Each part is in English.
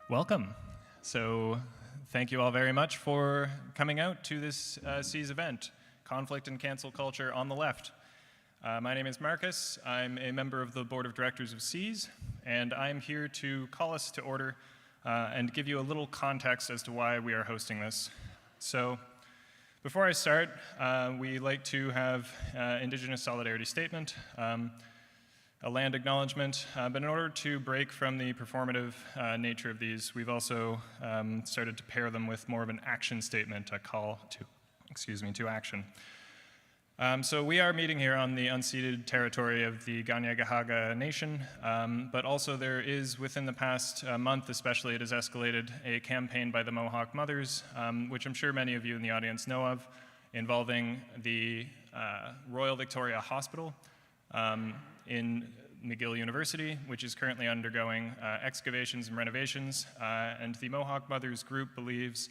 Welcome. So thank you all very much for coming out to this SEAS event, Conflict and Cancel Culture on the Left. My name is Marcus. I'm a member of the Board of Directors of SEAS, and I'm here to call us to order and give you a little context as to why we are hosting this. So before I start, we like to have Indigenous Solidarity Statement, a land acknowledgement, but in order to break from the performative nature of these, we've also started to pair them with more of an action statement, a call to action. So we are meeting here on the unceded territory of the Kanien'kehá:ka Nation, but also there is, within the past month especially, it has escalated a campaign by the Mohawk Mothers, which I'm sure many of you in the audience know of, involving the Royal Victoria Hospital in McGill University, which is currently undergoing excavations and renovations, and the Mohawk Mothers group believes,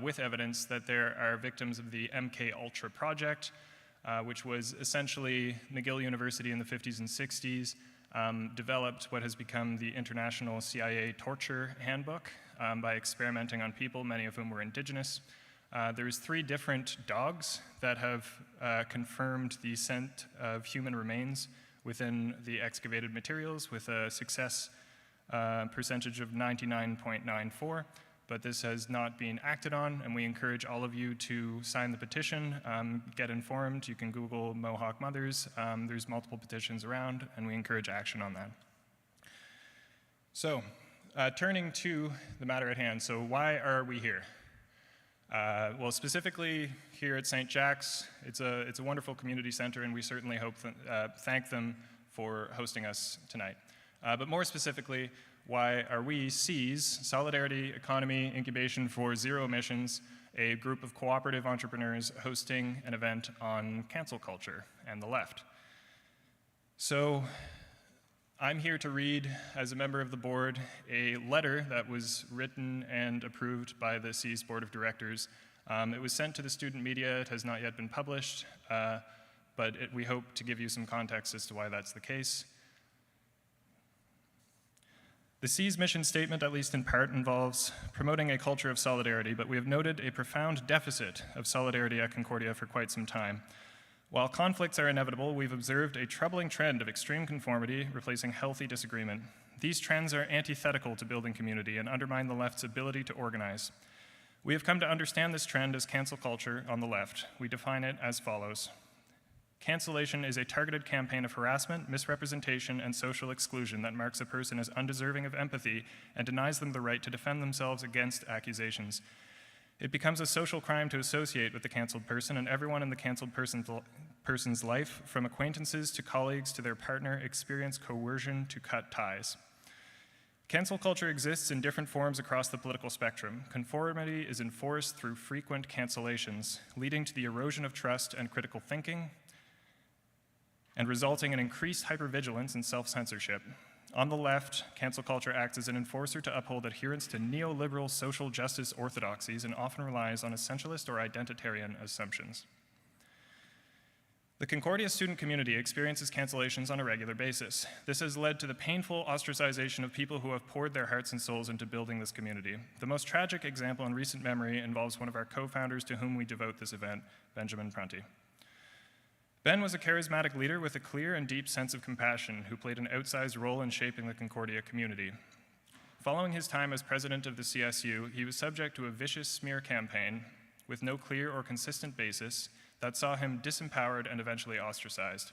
with evidence, that there are victims of the MK Ultra project, which was essentially McGill University in the 50s and 60s, developed what has become the International CIA Torture Handbook by experimenting on people, many of whom were Indigenous. There's 3 different dogs that have confirmed the scent of human remains within the excavated materials with a success percentage of 99.94, but this has not been acted on, and we encourage all of you to sign the petition, get informed. You can Google Mohawk Mothers. There's multiple petitions around, and we encourage action on that. So, turning to the matter at hand, so why are we here? Well, specifically here at St. Jack's, it's a wonderful community center, and we certainly hope thank them for hosting us tonight. But more specifically, why are we, SEAS, Solidarity Economy Incubation for Zero Emissions, a group of cooperative entrepreneurs hosting an event on cancel culture and the left? So I'm here to read, as a member of the board, a letter that was written and approved by the SEAS Board of Directors. It was sent to the student media. It has not yet been published, but we hope to give you some context as to why that's the case. The SEAS mission statement, at least in part, involves promoting a culture of solidarity, but we have noted a profound deficit of solidarity at Concordia for quite some time. While conflicts are inevitable, we've observed a troubling trend of extreme conformity replacing healthy disagreement. These trends are antithetical to building community and undermine the left's ability to organize. We have come to understand this trend as cancel culture on the left. We define it as follows. Cancellation is a targeted campaign of harassment, misrepresentation, and social exclusion that marks a person as undeserving of empathy and denies them the right to defend themselves against accusations. It becomes a social crime to associate with the canceled person, and everyone in the canceled person's life, from acquaintances to colleagues to their partner, experience coercion to cut ties. Cancel culture exists in different forms across the political spectrum. Conformity is enforced through frequent cancellations, leading to the erosion of trust and critical thinking, and resulting in increased hypervigilance and self-censorship. On the left, cancel culture acts as an enforcer to uphold adherence to neoliberal social justice orthodoxies and often relies on essentialist or identitarian assumptions. The Concordia student community experiences cancellations on a regular basis. This has led to the painful ostracization of people who have poured their hearts and souls into building this community. The most tragic example in recent memory involves one of our co-founders to whom we devote this event, Benjamin Prunty. Ben was a charismatic leader with a clear and deep sense of compassion who played an outsized role in shaping the Concordia community. Following his time as president of the CSU, he was subject to a vicious smear campaign with no clear or consistent basis that saw him disempowered and eventually ostracized.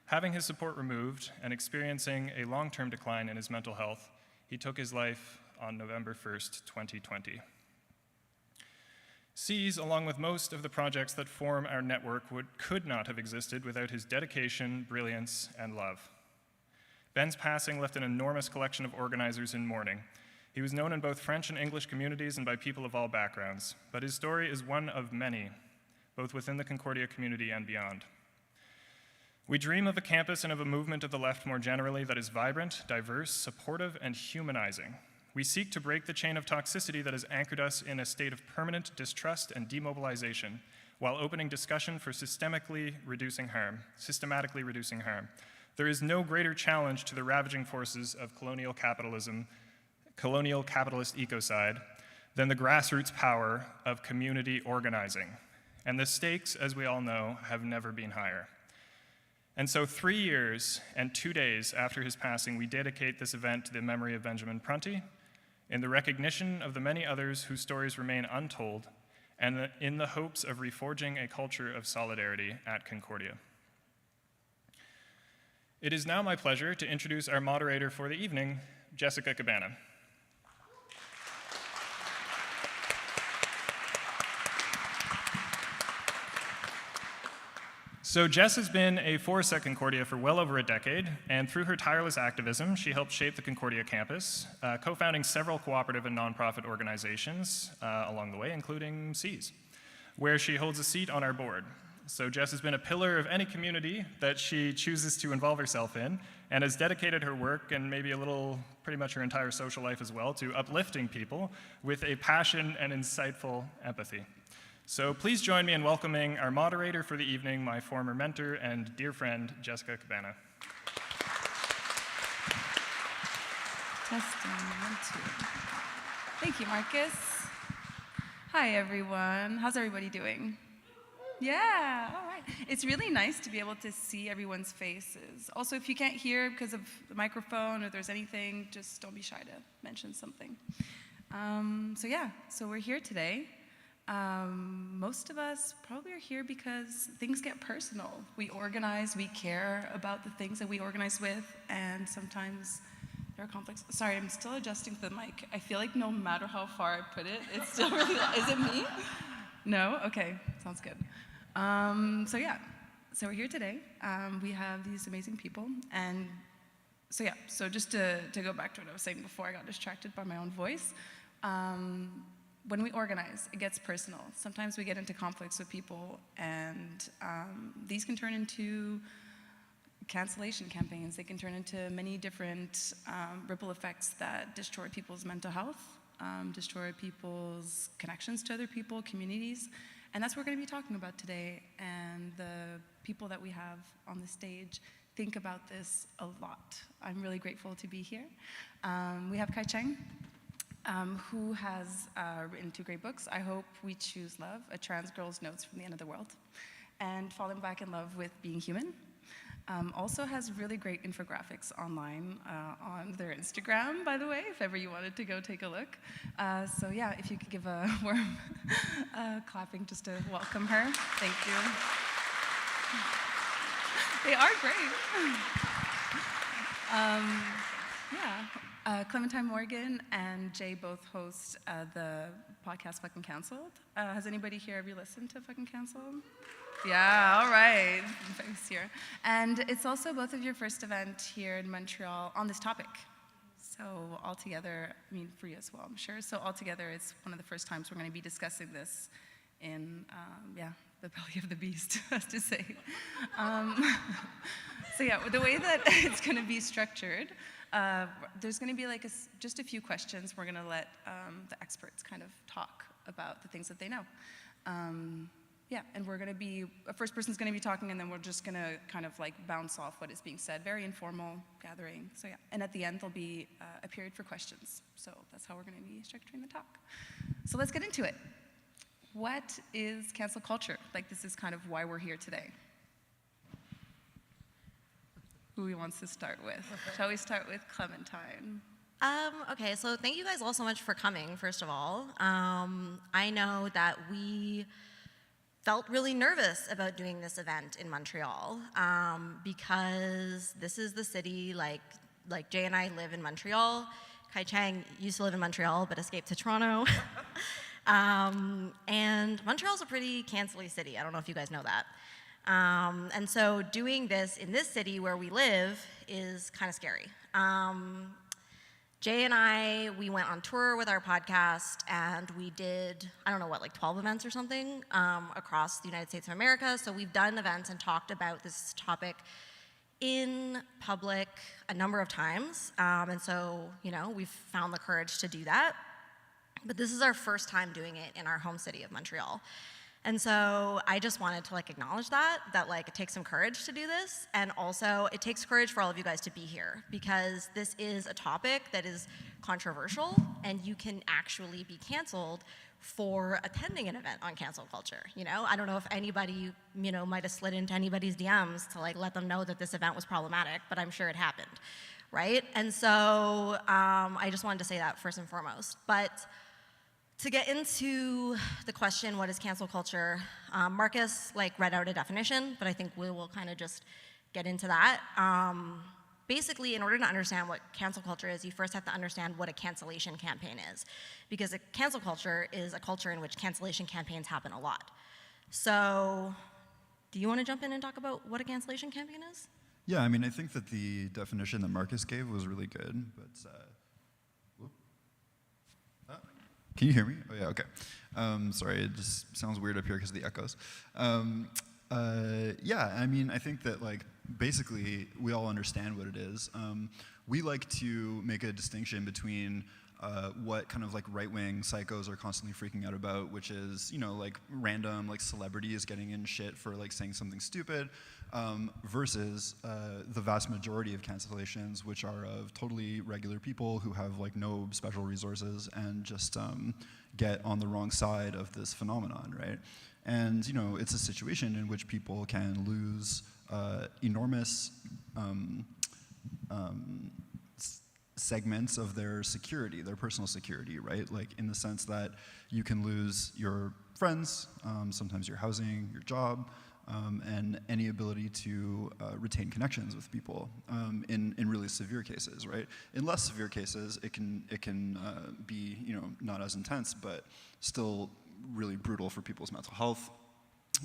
Having his support removed and experiencing a long-term decline in his mental health, he took his life on November 1st, 2020. SEAS, along with most of the projects that form our network, could not have existed without his dedication, brilliance, and love. Ben's passing left an enormous collection of organizers in mourning. He was known in both French and English communities and by people of all backgrounds, but his story is one of many, both within the Concordia community and beyond. We dream of a campus and of a movement of the left more generally that is vibrant, diverse, supportive, and humanizing. We seek to break the chain of toxicity that has anchored us in a state of permanent distrust and demobilization, while opening discussion for systematically reducing harm. There is no greater challenge to the ravaging forces of colonial capitalism colonial capitalist ecocide than the grassroots power of community organizing. And the stakes, as we all know, have never been higher. And so 3 years and 2 days after his passing, we dedicate this event to the memory of Benjamin Prunty, in the recognition of the many others whose stories remain untold, and in the hopes of reforging a culture of solidarity at Concordia. It is now my pleasure to introduce our moderator for the evening, Jessica Cabana. So Jess has been a force at Concordia for well over a decade, and through her tireless activism, she helped shape the Concordia campus, co-founding several cooperative and nonprofit organizations along the way, including SEAS, where she holds a seat on our board. So Jess has been a pillar of any community that she chooses to involve herself in, and has dedicated her work, and maybe pretty much her entire social life as well, to uplifting people with a passion and insightful empathy. So please join me in welcoming our moderator for the evening, my former mentor and dear friend, Jessica Cabana. Testing, 1, 2. Thank you, Marcus. Hi, everyone. How's everybody doing? Yeah, all right. It's really nice to be able to see everyone's faces. Also, if you can't hear because of the microphone or there's anything, just don't be shy to mention something. So we're here today. Most of us probably are here because things get personal. We organize, we care about the things that we organize with, and sometimes there are conflicts. Sorry, I'm still adjusting to the mic. I feel like no matter how far I put it, it's still really, is it me? No? Okay, sounds good. So we're here today. We have these amazing people, and so just to go back to what I was saying before I got distracted by my own voice, when we organize, it gets personal. Sometimes we get into conflicts with people, and these can turn into cancellation campaigns. They can turn into many different ripple effects that destroy people's mental health, destroy people's connections to other people, communities, and that's what we're going to be talking about today. And the people that we have on the stage think about this a lot. I'm really grateful to be here. We have Kai Cheng, who has written 2 great books, I Hope We Choose Love, A Trans Girl's Notes from the End of the World, and Falling Back in Love with Being Human. Also has really great infographics online on their Instagram, by the way, if ever you wanted to go take a look. If you could give a warm clapping just to welcome her. Thank you. They are great. Clementine Morrigan and Jay both host the podcast Fucking Cancelled. Has anybody here ever listened to Fucking Cancelled? Yeah, all right. Thanks here. And it's also both of your first event here in Montreal on this topic. So altogether, I mean, for you as well, I'm sure. So altogether, it's one of the first times we're going to be discussing this in, the belly of the beast, as to say. The way that it's going to be structured, there's going to be just a few questions. We're going to let the experts kind of talk about the things that they know. And we're going to be, a first person's going to be talking, and then we're just going to kind of bounce off what is being said. Very informal gathering. And at the end, there'll be a period for questions. So that's how we're going to be structuring the talk. So let's get into it. What is cancel culture? This is kind of why we're here today. Who wants to start with? Shall we start with Clementine? Okay, so thank you guys all so much for coming, first of all. I know that we felt really nervous about doing this event in Montreal because this is the city, like Jay and I live in Montreal. Kai Cheng used to live in Montreal but escaped to Toronto. And Montreal's a pretty cancel-y city. I don't know if you guys know that. And so doing this in this city where we live is kind of scary. Jay and I, we went on tour with our podcast, and we did, 12 events or something across the United States of America. So we've done events and talked about this topic in public a number of times. And so, we've found the courage to do that. But this is our first time doing it in our home city of Montreal. And so I just wanted to like acknowledge that like it takes some courage to do this, and also it takes courage for all of you guys to be here, because this is a topic that is controversial, and you can actually be canceled for attending an event on cancel culture. You know, I don't know if anybody, you know, might have slid into anybody's DMs to like let them know that this event was problematic, but I'm sure it happened, right? And so I just wanted to say that first and foremost. But to get into the question, what is cancel culture? Marcus like read out a definition, but I think we will kind of just get into that. Basically, in order to understand what cancel culture is, you first have to understand what a cancellation campaign is. Because a cancel culture is a culture in which cancellation campaigns happen a lot. So, do you want to jump in and talk about what a cancellation campaign is? Yeah, I mean, I think that the definition that Marcus gave was really good, but can you hear me? Oh yeah, okay. Sorry, it just sounds weird up here because of the echoes. Yeah, I mean, I think that like basically we all understand what it is. We like to make a distinction between what kind of like right-wing psychos are constantly freaking out about, which is, you know, like random like celebrities getting in shit for like saying something stupid, versus the vast majority of cancellations, which are of totally regular people who have like no special resources and just get on the wrong side of this phenomenon, right? And, you know, it's a situation in which people can lose enormous segments of their security, their personal security, right? Like in the sense that you can lose your friends, sometimes your housing, your job, and any ability to retain connections with people in really severe cases, right? In less severe cases, it can be, you know, not as intense, but still really brutal for people's mental health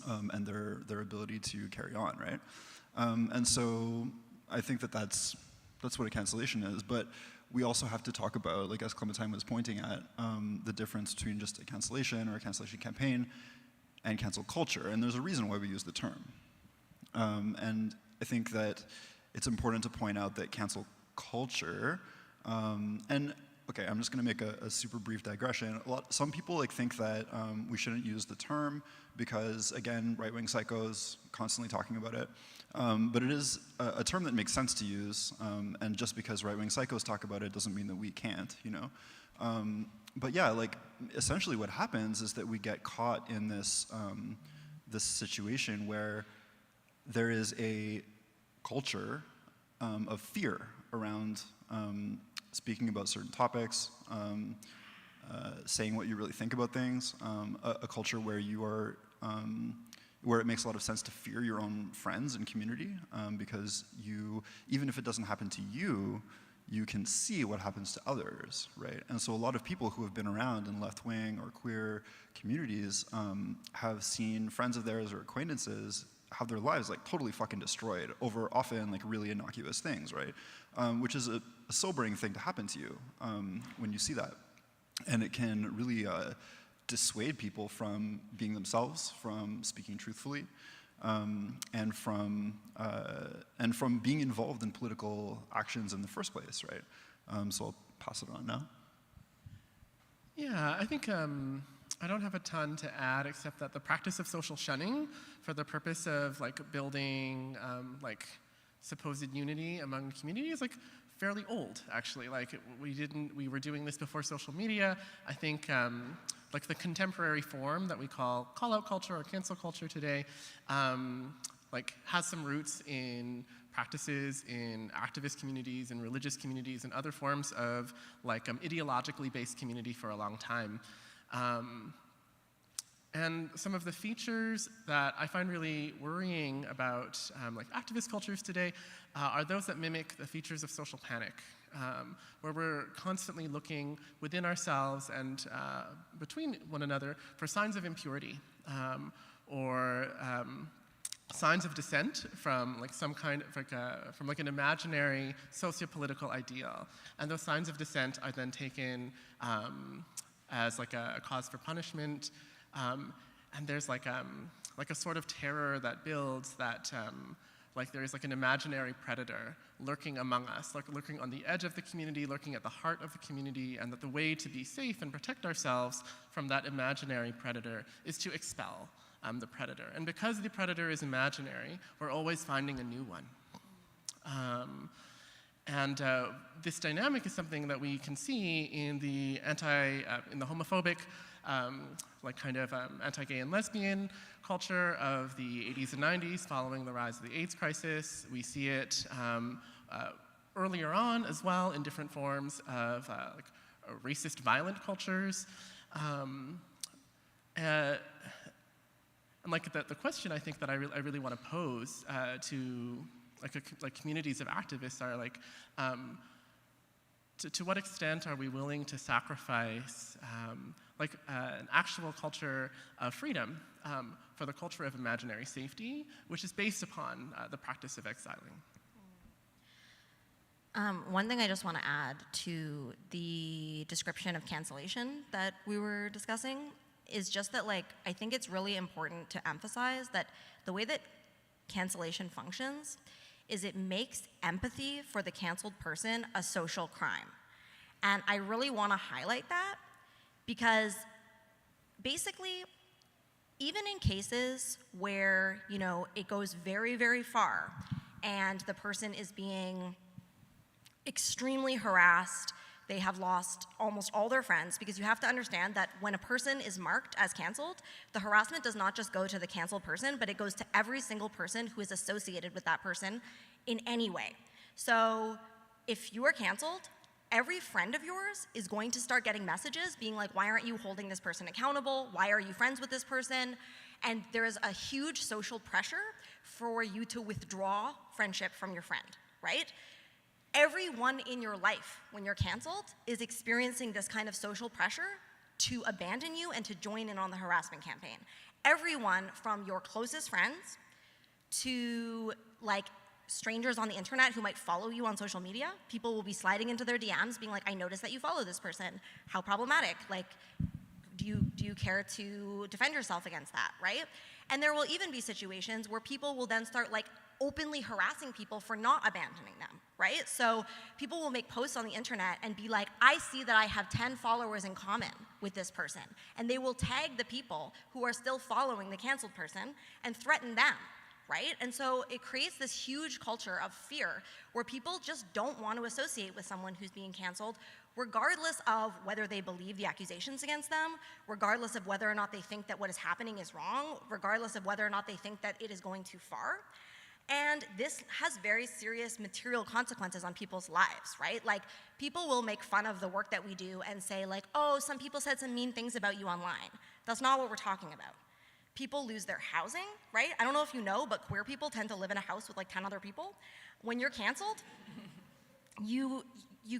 and their ability to carry on, right? And so I think that that's what a cancellation is, but we also have to talk about, like as Clementine was pointing at, the difference between just a cancellation or a cancellation campaign and cancel culture, and there's a reason why we use the term. And I think that it's important to point out that cancel culture, and okay, I'm just going to make a super brief digression. Some people like think that we shouldn't use the term because, again, right-wing psychos constantly talking about it. But it is a term that makes sense to use, and just because right-wing psychos talk about it doesn't mean that we can't, you know? But yeah, like essentially what happens is that we get caught in this this situation where there is a culture of fear around speaking about certain topics, saying what you really think about things, a culture where you are, where it makes a lot of sense to fear your own friends and community, because you, even if it doesn't happen to you, you can see what happens to others, right? And so a lot of people who have been around in left-wing or queer communities have seen friends of theirs or acquaintances have their lives like totally fucking destroyed over often like really innocuous things, right? Which is a sobering thing to happen to you when you see that. And it can really dissuade people from being themselves, from speaking truthfully, and from being involved in political actions in the first place, right? So I'll pass it on now. Yeah, I think I don't have a ton to add except that the practice of social shunning for the purpose of like building like supposed unity among communities is like fairly old, actually. Like we were doing this before social media. I think like the contemporary form that we call call-out culture or cancel culture today, like has some roots in practices in activist communities and religious communities and other forms of like ideologically based community for a long time. And some of the features that I find really worrying about like activist cultures today are those that mimic the features of social panic, where we're constantly looking within ourselves and between one another for signs of impurity or signs of dissent from like some kind of like from like an imaginary socio-political ideal. And those signs of dissent are then taken as like a cause for punishment. And there's like a sort of terror that builds that like there is like an imaginary predator lurking among us, like lurking on the edge of the community, lurking at the heart of the community, and that the way to be safe and protect ourselves from that imaginary predator is to expel the predator. And because the predator is imaginary, we're always finding a new one. This dynamic is something that we can see in the homophobic, anti-gay and lesbian culture of the 80s and 90s following the rise of the AIDS crisis. We see it earlier on as well in different forms of racist, violent cultures. The question I think that I really want to pose to communities of activists are to what extent are we willing to sacrifice an actual culture of freedom for the culture of imaginary safety, which is based upon the practice of exiling. One thing I just want to add to the description of cancellation that we were discussing is just that I think it's really important to emphasize that the way that cancellation functions is it makes empathy for the canceled person a social crime. And I really want to highlight that because basically, even in cases where, it goes very, very far and the person is being extremely harassed, they have lost almost all their friends, because you have to understand that when a person is marked as canceled, the harassment does not just go to the canceled person, but it goes to every single person who is associated with that person in any way. So if you are canceled, every friend of yours is going to start getting messages being like, why aren't you holding this person accountable? Why are you friends with this person? And there is a huge social pressure for you to withdraw friendship from your friend, right? Everyone in your life, when you're canceled, is experiencing this kind of social pressure to abandon you and to join in on the harassment campaign. Everyone from your closest friends to strangers on the internet who might follow you on social media, people will be sliding into their DMs being like, I noticed that you follow this person. How problematic. Do you care to defend yourself against that, right? And there will even be situations where people will then start openly harassing people for not abandoning them, right? So people will make posts on the internet and be like, I see that I have 10 followers in common with this person. And they will tag the people who are still following the canceled person and threaten them, right? And so it creates this huge culture of fear where people just don't want to associate with someone who's being canceled, regardless of whether they believe the accusations against them, regardless of whether or not they think that what is happening is wrong, regardless of whether or not they think that it is going too far. And this has very serious material consequences on people's lives, right? People will make fun of the work that we do and say oh, some people said some mean things about you online. That's not what we're talking about. People lose their housing, right? I don't know if you know, but queer people tend to live in a house with 10 other people. When you're canceled, you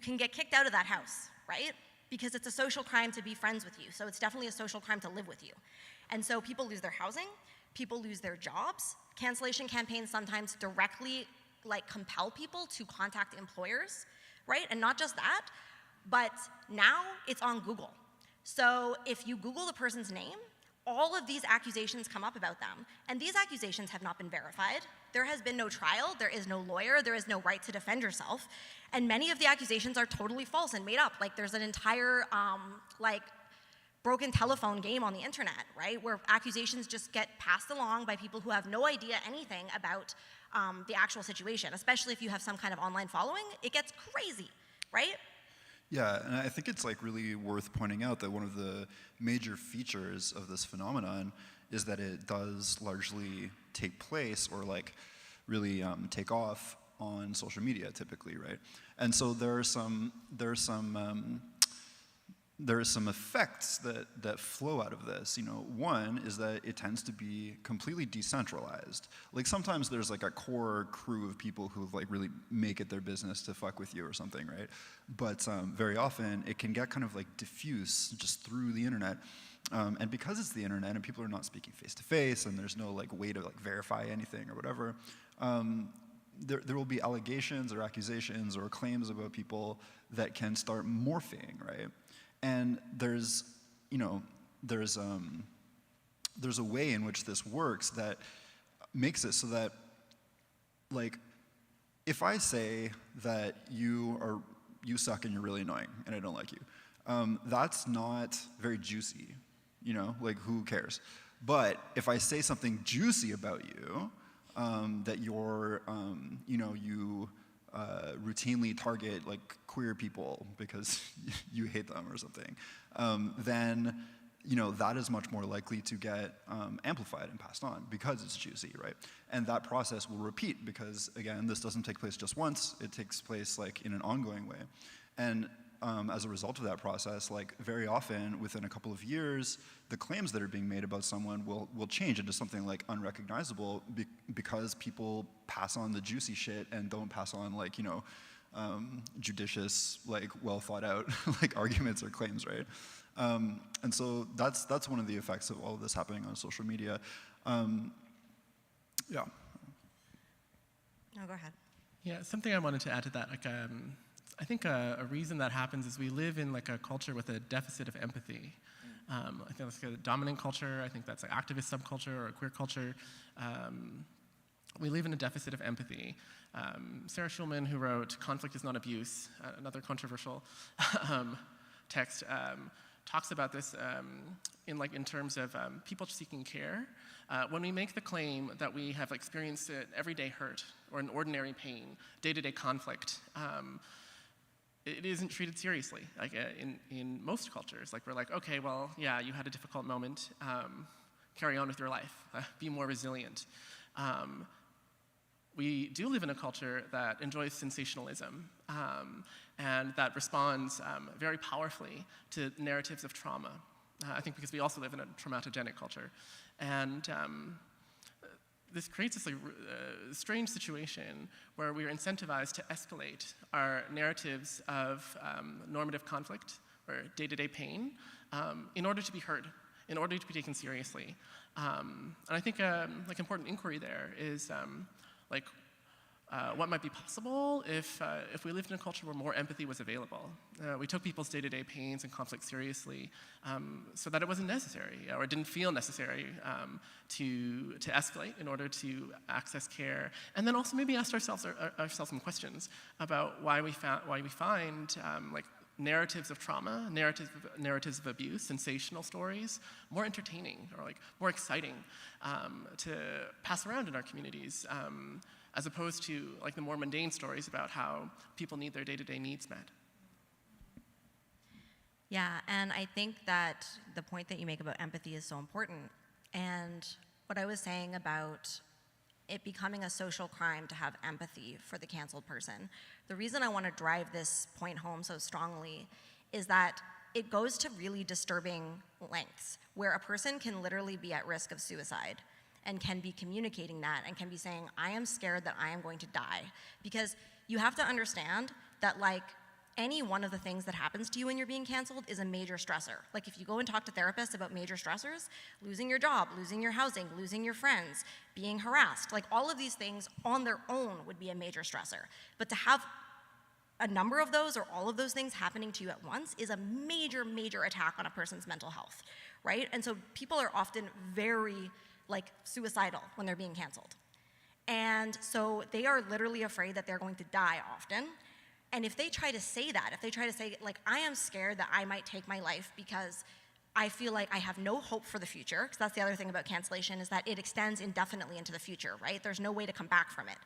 can get kicked out of that house, right? Because it's a social crime to be friends with you. So it's definitely a social crime to live with you. And so people lose their housing, people lose their jobs. Cancellation campaigns sometimes directly compel people to contact employers, right? And not just that, but now it's on Google. So if you Google the person's name, all of these accusations come up about them. And these accusations have not been verified. There has been no trial, there is no lawyer, there is no right to defend yourself. And many of the accusations are totally false and made up. There's an entire broken telephone game on the internet, right? Where accusations just get passed along by people who have no idea anything about the actual situation, especially if you have some kind of online following. It gets crazy, right? Yeah, and I think it's really worth pointing out that one of the major features of this phenomenon is that it does largely take place or really take off on social media typically, right? And so there are some effects that flow out of this. One is that it tends to be completely decentralized. Sometimes there's a core crew of people who really make it their business to fuck with you or something, right? But very often it can get kind of diffuse just through the internet. And because it's the internet and people are not speaking face to face and there's no way to verify anything or whatever, there will be allegations or accusations or claims about people that can start morphing, right? And there's a way in which this works that makes it so that, if I say that you suck and you're really annoying and I don't like you, that's not very juicy, who cares? But if I say something juicy about you, that you're, you routinely target like queer people because you hate them or something, then that is much more likely to get amplified and passed on because it's juicy, right? And that process will repeat because, again, this doesn't take place just once, it takes place like in an ongoing way. And as a result of that process, like very often within a couple of years, the claims that are being made about someone will change into something like unrecognizable because people pass on the juicy shit and don't pass on like, judicious, like well thought out like arguments or claims, right? And so that's one of the effects of all of this happening on social media. Yeah. No, go ahead. Yeah, something I wanted to add to that, like, I think a reason that happens is we live in like a culture with a deficit of empathy. I think that's like a dominant culture. I think that's an activist subculture or a queer culture. We live in a deficit of empathy. Sarah Schulman, who wrote "Conflict is Not Abuse," another controversial text, talks about this in terms of people seeking care. When we make the claim that we have experienced an everyday hurt or an ordinary pain, day-to-day conflict, it isn't treated seriously. Like in most cultures, like we're like, okay, well, yeah, you had a difficult moment. Carry on with your life. Be more resilient. We do live in a culture that enjoys sensationalism and that responds very powerfully to narratives of trauma. I think because we also live in a traumatogenic culture. And this creates this strange situation where we are incentivized to escalate our narratives of normative conflict or day-to-day pain in order to be heard, in order to be taken seriously. And I think important inquiry there is what might be possible if we lived in a culture where more empathy was available. We took people's day-to-day pains and conflict seriously so that it wasn't necessary or it didn't feel necessary to escalate in order to access care. And then also maybe ask ourselves some questions about why we find narratives of trauma, narratives of abuse, sensational stories, more entertaining or more exciting to pass around in our communities, as opposed to the more mundane stories about how people need their day-to-day needs met. Yeah, and I think that the point that you make about empathy is so important. And what I was saying about it becoming a social crime to have empathy for the canceled person, the reason I want to drive this point home so strongly is that it goes to really disturbing lengths where a person can literally be at risk of suicide and can be communicating that and can be saying, I am scared that I am going to die. Because you have to understand that any one of the things that happens to you when you're being canceled is a major stressor. If you go and talk to therapists about major stressors, losing your job, losing your housing, losing your friends, being harassed, all of these things on their own would be a major stressor. But to have a number of those or all of those things happening to you at once is a major, major attack on a person's mental health, right? And so people are often very suicidal when they're being canceled. And so they are literally afraid that they're going to die often. And if they try to say that, if they try to say, I am scared that I might take my life because I feel like I have no hope for the future, because that's the other thing about cancellation is that it extends indefinitely into the future, right? There's no way to come back from it.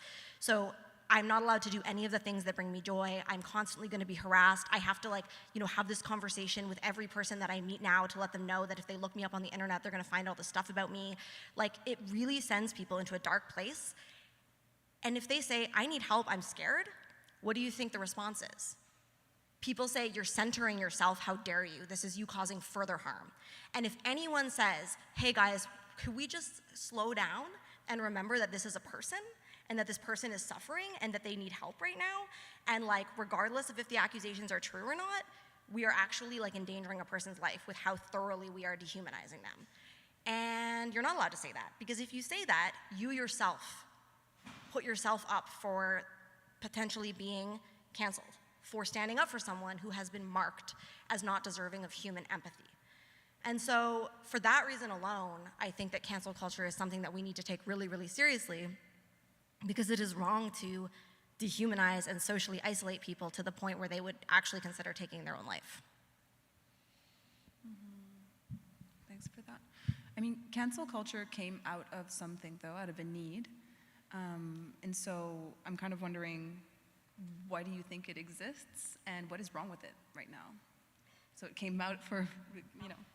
So I'm not allowed to do any of the things that bring me joy. I'm constantly going to be harassed. I have to have this conversation with every person that I meet now to let them know that if they look me up on the internet, they're going to find all this stuff about me. It really sends people into a dark place. And if they say, I need help, I'm scared, what do you think the response is? People say, you're centering yourself, how dare you? This is you causing further harm. And if anyone says, hey guys, could we just slow down and remember that this is a person and that this person is suffering and that they need help right now, and regardless of if the accusations are true or not, we are actually endangering a person's life with how thoroughly we are dehumanizing them. And you're not allowed to say that, because if you say that, you yourself put yourself up for potentially being canceled, for standing up for someone who has been marked as not deserving of human empathy. And so for that reason alone, I think that cancel culture is something that we need to take really, really seriously, because it is wrong to dehumanize and socially isolate people to the point where they would actually consider taking their own life. Thanks for that. I mean, cancel culture came out of something, though, out of a need. And so I'm kind of wondering, why do you think it exists, and what is wrong with it right now? So it came out for,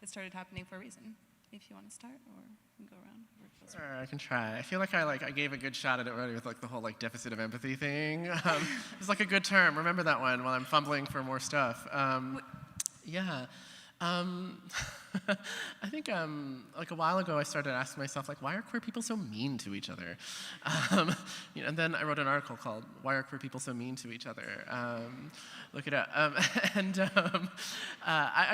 it started happening for a reason. If you want to start, or we can go around. Sure, I can try. I feel like I gave a good shot at it already with like the whole like deficit of empathy thing. It's like a good term. Remember that one while I'm fumbling for more stuff. Yeah. I think like a while ago I started asking myself like, why are queer people so mean to each other? And then I wrote an article called "Why Are Queer People So Mean to Each Other?" Look it up. I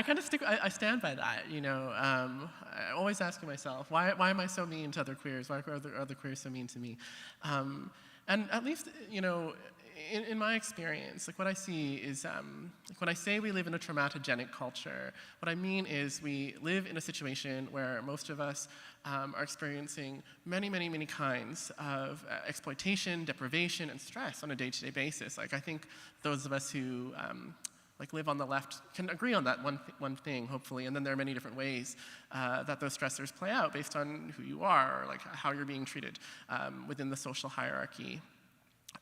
kind of I stand by that. I'm always asking myself, why am I so mean to other queers? Why are other queers so mean to me? And at least in my experience, like what I see is, like when I say we live in a traumatogenic culture, what I mean is we live in a situation where most of us are experiencing many, many, many kinds of exploitation, deprivation, and stress on a day-to-day basis. Like I think those of us who like live on the left can agree on that one thing, hopefully, and then there are many different ways that those stressors play out based on who you are, or like how you're being treated within the social hierarchy.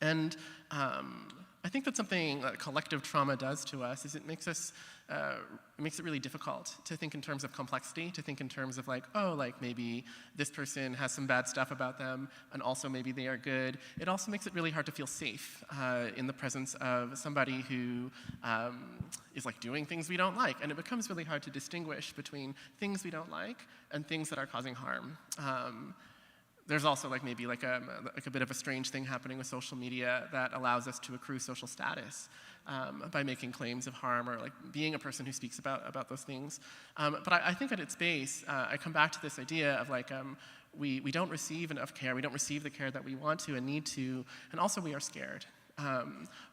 And I think that's something that collective trauma does to us, is it makes it really difficult to think in terms of complexity, to think in terms of like, oh, like maybe this person has some bad stuff about them, and also maybe they are good. It also makes it really hard to feel safe in the presence of somebody who is like doing things we don't like, and it becomes really hard to distinguish between things we don't like and things that are causing harm. There's also like maybe like a bit of a strange thing happening with social media that allows us to accrue social status by making claims of harm, or like being a person who speaks about those things. But I think at its base, I come back to this idea of like we don't receive enough care, we don't receive the care that we want to and need to, and also we are scared.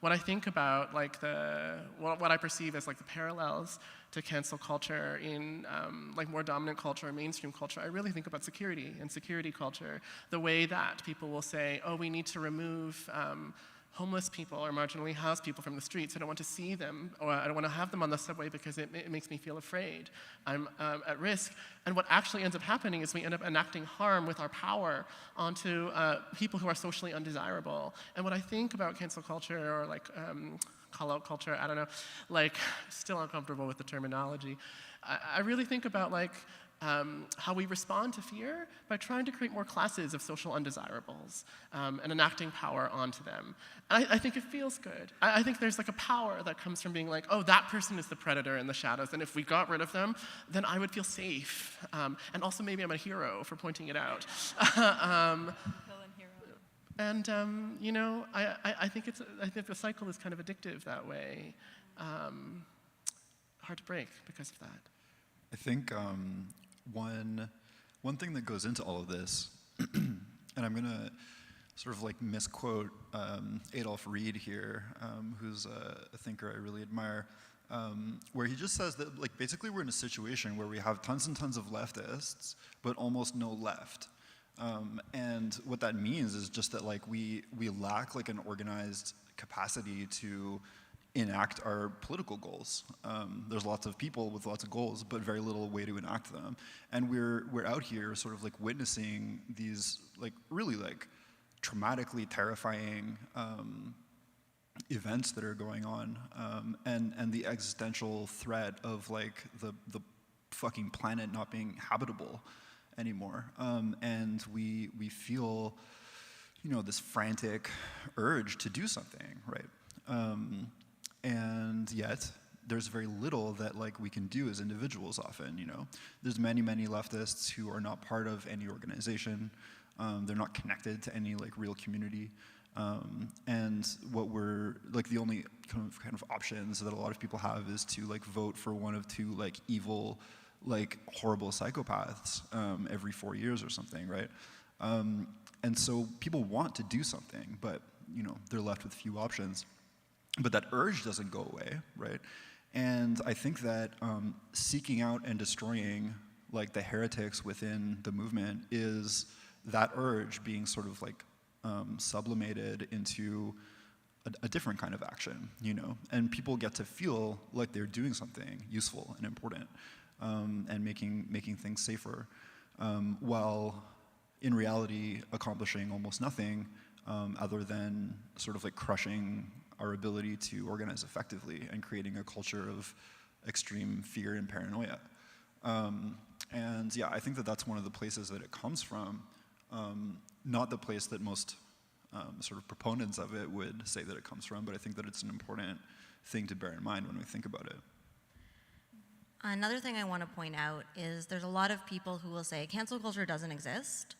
What I think about like what I perceive as like the parallels to cancel culture in like more dominant culture or mainstream culture, I really think about security and security culture. The way that people will say, oh, we need to remove homeless people or marginally housed people from the streets. I don't want to see them, or I don't want to have them on the subway because it makes me feel afraid. I'm at risk. And what actually ends up happening is we end up enacting harm with our power onto people who are socially undesirable. And what I think about cancel culture, or like call-out culture, I don't know, like still uncomfortable with the terminology. I really think about like how we respond to fear by trying to create more classes of social undesirables and enacting power onto them. And I think it feels good. I think there's like a power that comes from being like, oh, that person is the predator in the shadows, and if we got rid of them, then I would feel safe. And also maybe I'm a hero for pointing it out. And I think the cycle is kind of addictive that way. Hard to break because of that. I think one thing that goes into all of this, and I'm gonna sort of like misquote Adolf Reed here, who's a thinker I really admire, where he just says that like basically we're in a situation where we have tons and tons of leftists, but almost no left. And what that means is just that like we lack like an organized capacity to enact our political goals. There's lots of people with lots of goals, but very little way to enact them. And we're out here sort of like witnessing these like really like traumatically terrifying events that are going on, and the existential threat of like the fucking planet not being habitable anymore. And we feel, this frantic urge to do something, right? And yet, there's very little that like we can do as individuals often, There's many, many leftists who are not part of any organization. They're not connected to any like real community. And what we're, like the only kind of options that a lot of people have is to like vote for one of two like evil, like horrible psychopaths every 4 years or something, right? And so people want to do something, but they're left with few options. But that urge doesn't go away, right? And I think that seeking out and destroying like the heretics within the movement is that urge being sort of like sublimated into a different kind of action, And people get to feel like they're doing something useful and important, and making things safer. while in reality accomplishing almost nothing other than sort of like crushing our ability to organize effectively and creating a culture of extreme fear and paranoia. And yeah, I think that that's one of the places that it comes from, not the place that most sort of proponents of it would say that it comes from, but I think that it's an important thing to bear in mind when we think about it. Another thing I want to point out is there's a lot of people who will say cancel culture doesn't exist,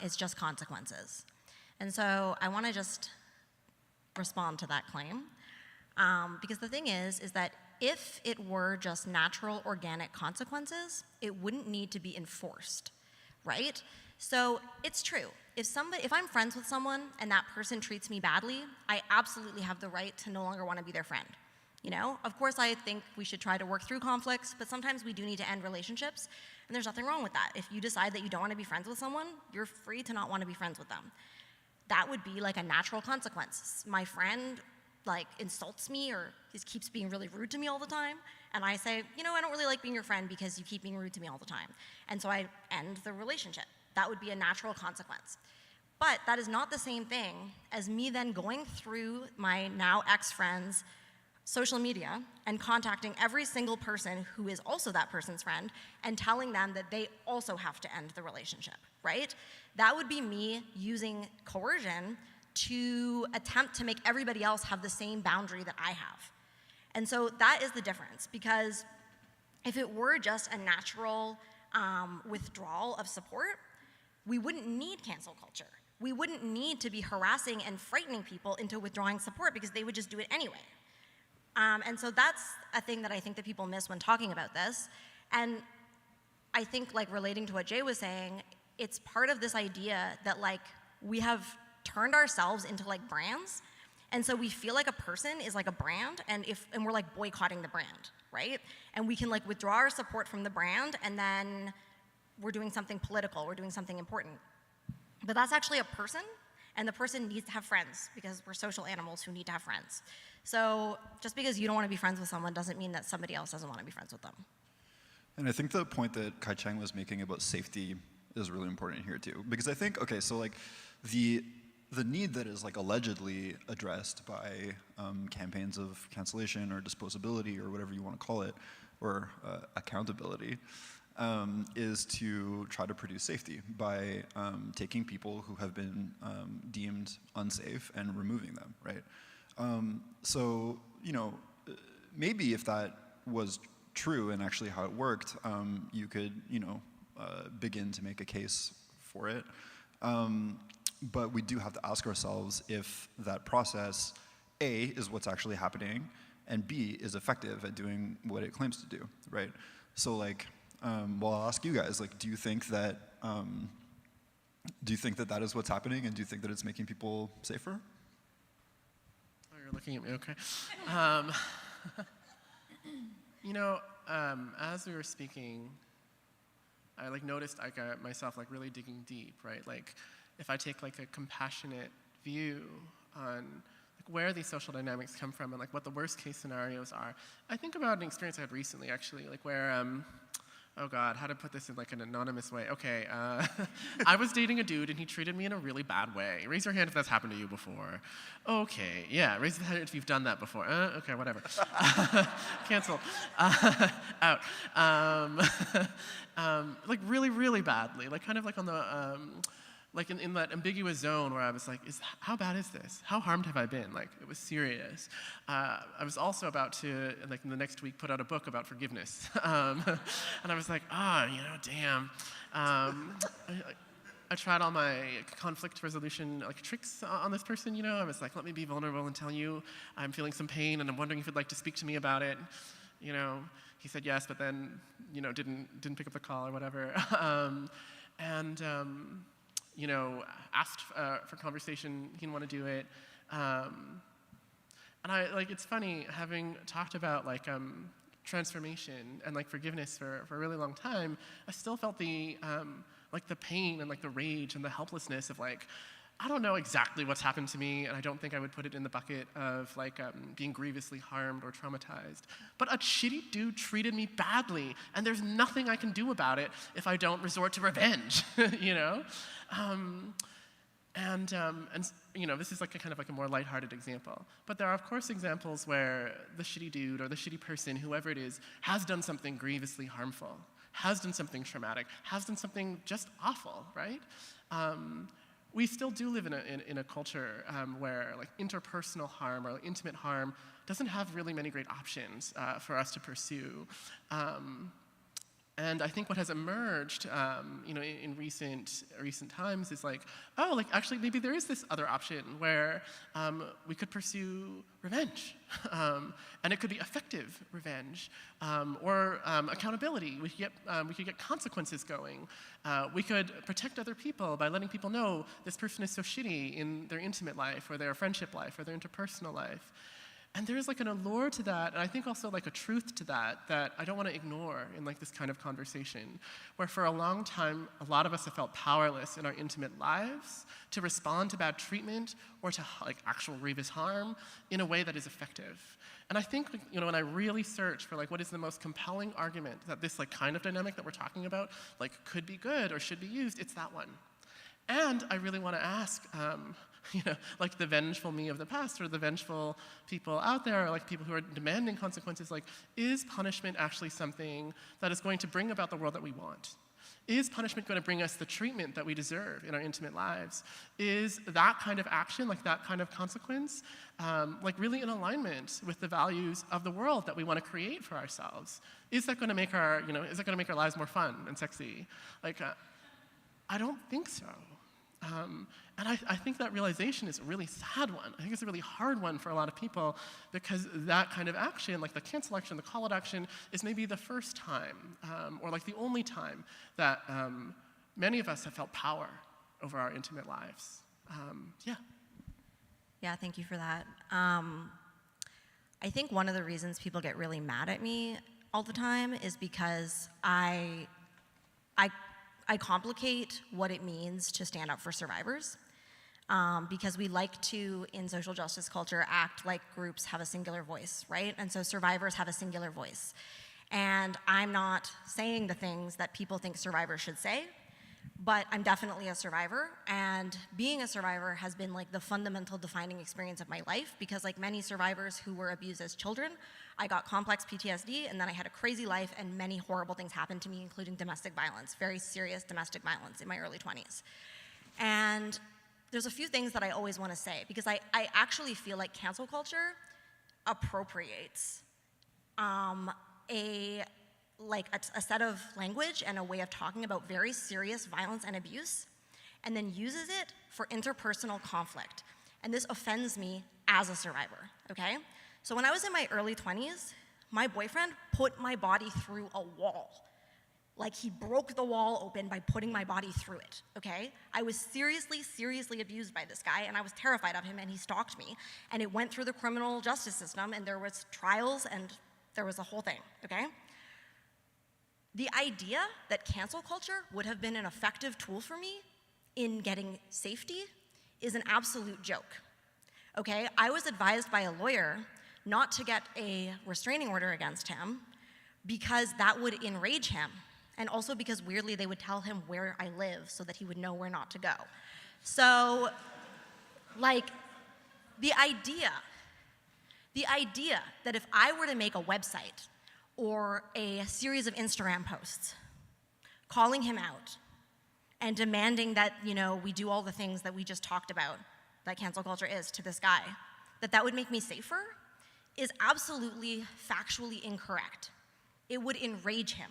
it's just consequences. And so I want to just respond to that claim, because the thing is that if it were just natural, organic consequences, it wouldn't need to be enforced, right? So it's true. If I'm friends with someone and that person treats me badly, I absolutely have the right to no longer want to be their friend. You know, of course, I think we should try to work through conflicts, but sometimes we do need to end relationships, and there's nothing wrong with that. If you decide that you don't want to be friends with someone, you're free to not want to be friends with them. That would be like a natural consequence. My friend like insults me or just keeps being really rude to me all the time, and I say, you know, I don't really like being your friend because you keep being rude to me all the time. And so I end the relationship. That would be a natural consequence. But that is not the same thing as me then going through my now ex-friend's social media and contacting every single person who is also that person's friend and telling them that they also have to end the relationship, right? That would be me using coercion to attempt to make everybody else have the same boundary that I have. And so that is the difference, because if it were just a natural withdrawal of support, we wouldn't need cancel culture. We wouldn't need to be harassing and frightening people into withdrawing support because they would just do it anyway. And so that's a thing that I think that people miss when talking about this. And I think, like, relating to what Jay was saying, it's part of this idea that, like, we have turned ourselves into, like, brands. And so we feel like a person is like a brand, and we're, like, boycotting the brand, right? And we can, like, withdraw our support from the brand, and then we're doing something political, we're doing something important. But that's actually a person, and the person needs to have friends, because we're social animals who need to have friends. So just because you don't want to be friends with someone doesn't mean that somebody else doesn't want to be friends with them. And I think the point that Kai Cheng was making about safety is really important here too, because I think, okay, so like the need that is like allegedly addressed by campaigns of cancellation or disposability or whatever you want to call it, or accountability, is to try to produce safety by taking people who have been deemed unsafe and removing them, right? So, you know, maybe if that was true and actually how it worked, you could, you know, begin to make a case for it. But we do have to ask ourselves if that process, A, is what's actually happening, and B, is effective at doing what it claims to do, right? So, like, well, I'll ask you guys, like, do you think that that is what's happening, and do you think that it's making people safer? Oh, you're looking at me, okay. You know, as we were speaking, I like noticed myself like really digging deep, right? Like, if I take like a compassionate view on like where these social dynamics come from and like what the worst case scenarios are, I think about an experience I had recently actually, like where oh God, how to put this in like an anonymous way? Okay, I was dating a dude and he treated me in a really bad way. Raise your hand if that's happened to you before. Okay, yeah, raise your hand if you've done that before. Okay, whatever. Cancel. Out. Like really, really badly. Like kind of like on the, like in that ambiguous zone where I was like, how bad is this? How harmed have I been? Like, it was serious. I was also about to, like in the next week, put out a book about forgiveness. And I was like, damn. I tried all my conflict resolution like tricks on this person, you know. I was like, let me be vulnerable and tell you I'm feeling some pain and I'm wondering if you'd like to speak to me about it. You know, he said yes, but then, you know, didn't pick up the call or whatever. You know, asked for conversation, he didn't want to do it. And I, like, it's funny, having talked about, like, transformation and, like, forgiveness for a really long time, I still felt the, like, the pain and, like, the rage and the helplessness of, like, I don't know exactly what's happened to me, and I don't think I would put it in the bucket of like being grievously harmed or traumatized. But a shitty dude treated me badly, and there's nothing I can do about it if I don't resort to revenge, you know? And you know, this is like a kind of like a more lighthearted example. But there are, of course, examples where the shitty dude or the shitty person, whoever it is, has done something grievously harmful, has done something traumatic, has done something just awful, right? We still do live in a culture where like interpersonal harm or intimate harm doesn't have really many great options for us to pursue. And I think what has emerged, you know, in recent times is like, oh, like actually maybe there is this other option where we could pursue revenge, and it could be effective revenge, or accountability. We could get consequences going. We could protect other people by letting people know this person is so shitty in their intimate life or their friendship life or their interpersonal life. And there's like an allure to that, and I think also like a truth to that I don't want to ignore in like this kind of conversation, where for a long time, a lot of us have felt powerless in our intimate lives to respond to bad treatment or to like actual grievous harm in a way that is effective. And I think, you know, when I really search for like what is the most compelling argument that this like kind of dynamic that we're talking about like could be good or should be used, it's that one. And I really want to ask, you know, like the vengeful me of the past or the vengeful people out there, or like people who are demanding consequences, like, is punishment actually something that is going to bring about the world that we want? Is punishment going to bring us the treatment that we deserve in our intimate lives? Is that kind of action, like that kind of consequence, like really in alignment with the values of the world that we want to create for ourselves? Is that going to make our, you know, is that going to make our lives more fun and sexy? Like, I don't think so. And I think that realization is a really sad one. I think it's a really hard one for a lot of people because that kind of action, like the cancel action, the call out action, is maybe the first time or like the only time that many of us have felt power over our intimate lives. Yeah. Yeah, thank you for that. I think one of the reasons people get really mad at me all the time is because I complicate what it means to stand up for survivors, because we like to, in social justice culture, act like groups have a singular voice, right? And so survivors have a singular voice. And I'm not saying the things that people think survivors should say, but I'm definitely a survivor, and being a survivor has been like the fundamental defining experience of my life, because like many survivors who were abused as children, I got complex PTSD, and then I had a crazy life, and many horrible things happened to me, including domestic violence, very serious domestic violence in my early 20s. And there's a few things that I always want to say, because I actually feel like cancel culture appropriates a set of language and a way of talking about very serious violence and abuse, and then uses it for interpersonal conflict. And this offends me as a survivor, okay? So when I was in my early 20s, my boyfriend put my body through a wall. Like, he broke the wall open by putting my body through it, okay? I was seriously abused by this guy, and I was terrified of him, and he stalked me. And it went through the criminal justice system, and there was trials, and there was a whole thing, okay? The idea that cancel culture would have been an effective tool for me in getting safety is an absolute joke, okay? I was advised by a lawyer not to get a restraining order against him because that would enrage him, and also because weirdly they would tell him where I live so that he would know where not to go. So, like, the idea that if I were to make a website or a series of Instagram posts calling him out and demanding that, you know, we do all the things that we just talked about that cancel culture is to this guy, that would make me safer, is absolutely factually incorrect. It would enrage him,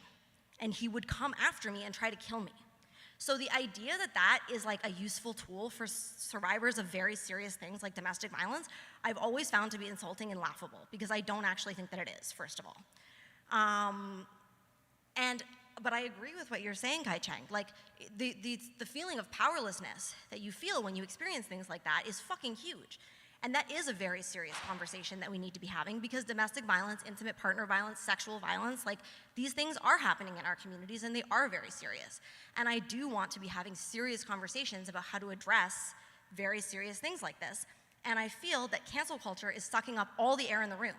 and he would come after me and try to kill me. So the idea that is like a useful tool for survivors of very serious things like domestic violence, I've always found to be insulting and laughable, because I don't actually think that it is, first of all. But I agree with what you're saying, Kai Cheng. Like, the feeling of powerlessness that you feel when you experience things like that is fucking huge. And that is a very serious conversation that we need to be having, because domestic violence, intimate partner violence, sexual violence, like, these things are happening in our communities, and they are very serious. And I do want to be having serious conversations about how to address very serious things like this. And I feel that cancel culture is sucking up all the air in the room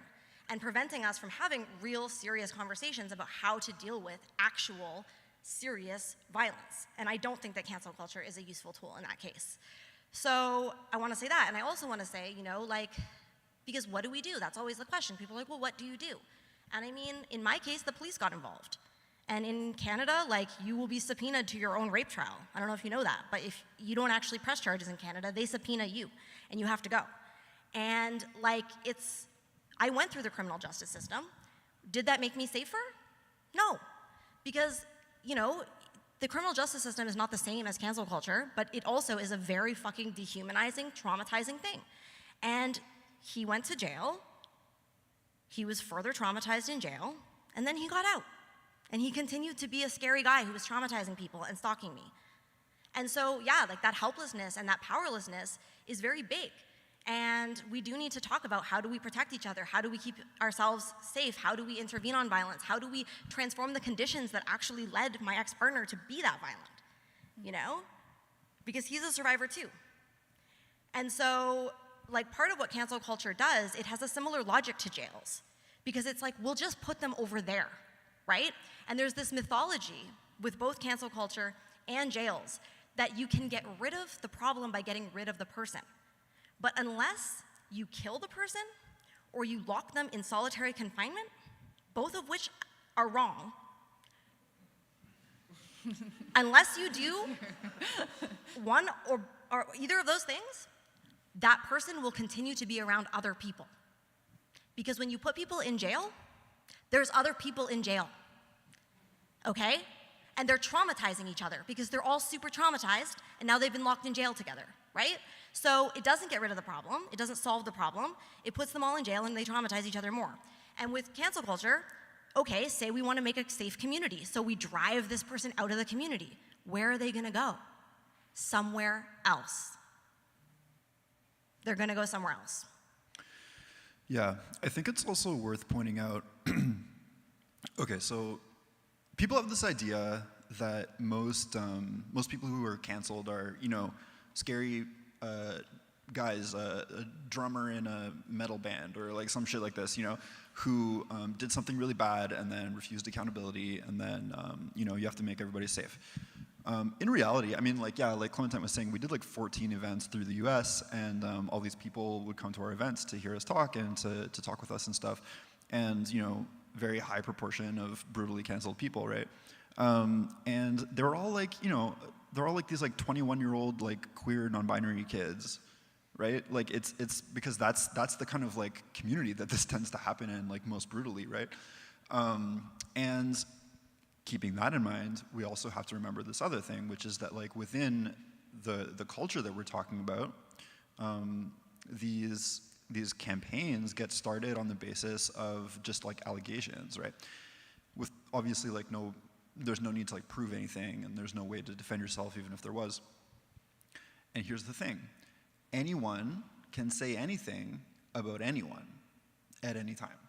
and preventing us from having real serious conversations about how to deal with actual serious violence. And I don't think that cancel culture is a useful tool in that case. So I want to say that. And I also want to say, because what do we do? That's always the question. People are like, well, what do you do? And I mean, in my case, the police got involved. And in Canada, you will be subpoenaed to your own rape trial. I don't know if you know that, but if you don't actually press charges in Canada, they subpoena you, and you have to go. And I went through the criminal justice system. Did that make me safer? No, because, the criminal justice system is not the same as cancel culture, but it also is a very fucking dehumanizing, traumatizing thing. And he went to jail, he was further traumatized in jail, and then he got out. And he continued to be a scary guy who was traumatizing people and stalking me. And so, yeah, that helplessness and that powerlessness is very big. And we do need to talk about how do we protect each other? How do we keep ourselves safe? How do we intervene on violence? How do we transform the conditions that actually led my ex-partner to be that violent? Because he's a survivor too. And so, part of what cancel culture does, it has a similar logic to jails. Because it's we'll just put them over there, right? And there's this mythology with both cancel culture and jails that you can get rid of the problem by getting rid of the person. But unless you kill the person or you lock them in solitary confinement, both of which are wrong, unless you do one or either of those things, that person will continue to be around other people. Because when you put people in jail, there's other people in jail, okay? And they're traumatizing each other because they're all super traumatized and now they've been locked in jail together, right? So it doesn't get rid of the problem, it doesn't solve the problem, it puts them all in jail and they traumatize each other more. And with cancel culture, okay, say we want to make a safe community, so we drive this person out of the community. Where are they gonna go? Somewhere else. They're gonna go somewhere else. Yeah, I think it's also worth pointing out, okay, so people have this idea that most people who are canceled are, scary guys, a drummer in a metal band or some shit like this, who did something really bad and then refused accountability and then, you have to make everybody safe. In reality, I mean, like Clementine was saying, we did 14 events through the US, and all these people would come to our events to hear us talk and to talk with us and stuff. And, very high proportion of brutally canceled people, right? And they were all they're all these 21-year-old queer non-binary kids, right? It's because that's the kind of community that this tends to happen in most brutally, right? And keeping that in mind, we also have to remember this other thing, which is that within the culture that we're talking about, these campaigns get started on the basis of just allegations, right? With obviously there's no need to prove anything, and there's no way to defend yourself even if there was. And here's the thing, anyone can say anything about anyone at any time,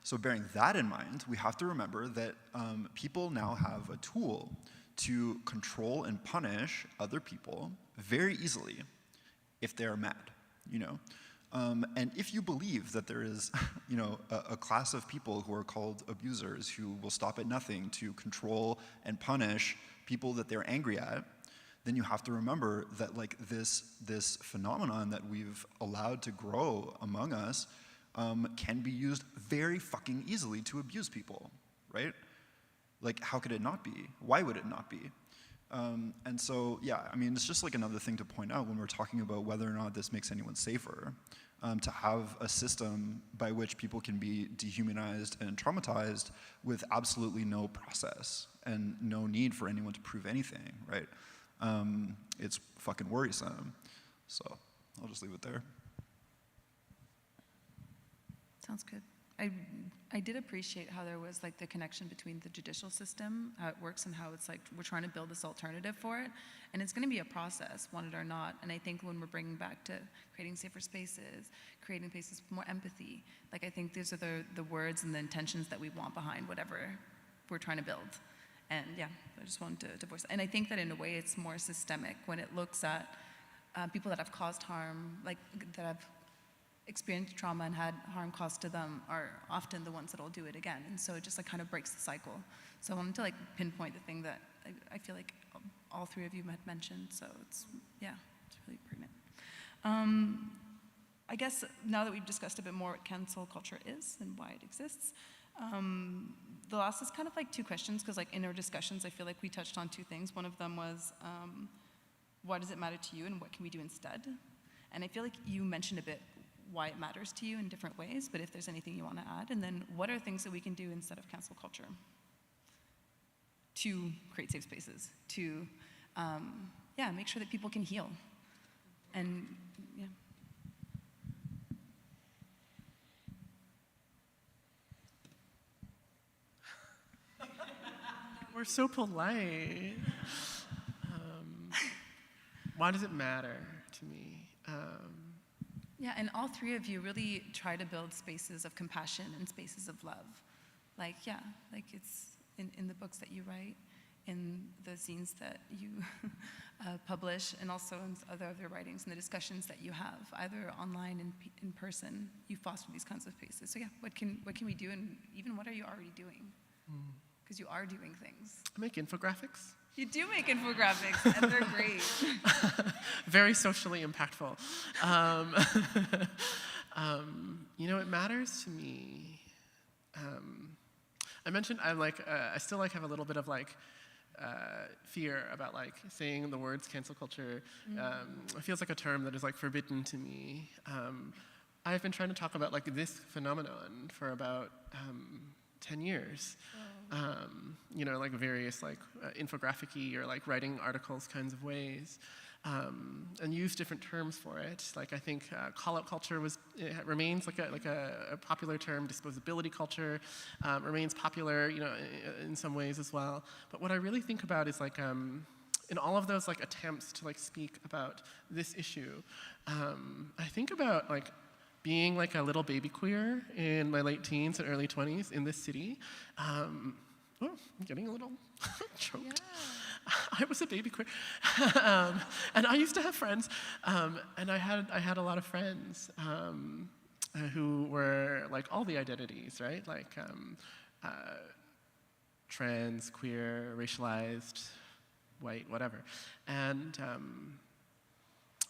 So bearing that in mind, we have to remember that people now have a tool to control and punish other people very easily if they are mad, And if you believe that there is, a class of people who are called abusers who will stop at nothing to control and punish people that they're angry at, then you have to remember that this phenomenon that we've allowed to grow among us can be used very fucking easily to abuse people, right? How could it not be? Why would it not be? And so, yeah, I mean, it's just another thing to point out when we're talking about whether or not this makes anyone safer, to have a system by which people can be dehumanized and traumatized with absolutely no process and no need for anyone to prove anything, right? It's fucking worrisome. So I'll just leave it there. Sounds good. I did appreciate how there was the connection between the judicial system, how it works, and how it's we're trying to build this alternative for it. And it's going to be a process, want it or not. And I think when we're bringing back to creating safer spaces, creating places with more empathy, I think these are the words and the intentions that we want behind whatever we're trying to build. And yeah, I just wanted to voice that. And I think that in a way it's more systemic when it looks at people that have caused harm, like that have experienced trauma and had harm caused to them are often the ones that will do it again. And so it just like kind of breaks the cycle. So I wanted to like pinpoint the thing that I feel like all three of you had mentioned. So it's, yeah, it's really pertinent. I guess now that we've discussed a bit more what cancel culture is and why it exists, the last is kind of like two questions, because like in our discussions, I feel like we touched on two things. One of them was, why does it matter to you and what can we do instead? And I feel like you mentioned a bit why it matters to you in different ways, but if there's anything you want to add, and then what are things that we can do instead of cancel culture to create safe spaces, to, yeah, make sure that people can heal. And, yeah. We're so polite. Why does it matter to me? Yeah, and all three of you really try to build spaces of compassion and spaces of love. Like, yeah, like it's in the books that you write, in the zines that you publish, and also in other writings and the discussions that you have, either online and in person, you foster these kinds of spaces. So yeah, what can we do, and even what are you already doing? Because you are doing things. I make infographics. You do make infographics, and they're great. Very socially impactful. You know, it matters to me. I mentioned I still like have a little bit of like fear about like saying the words cancel culture. It feels like a term that is like forbidden to me. I've been trying to talk about like this phenomenon for about 10 years. You know, like various like infographic-y or like writing articles kinds of ways, and use different terms for it. Like I think call-out culture remains like a popular term. Disposability culture remains popular, you know, in some ways as well. But what I really think about is like in all of those like attempts to like speak about this issue, I think about like being like a little baby queer in my late teens and early 20s in this city. I'm getting a little choked. Yeah. I was a baby queer. And I used to have friends, and I had a lot of friends who were like all the identities, right? Like trans, queer, racialized, white, whatever. And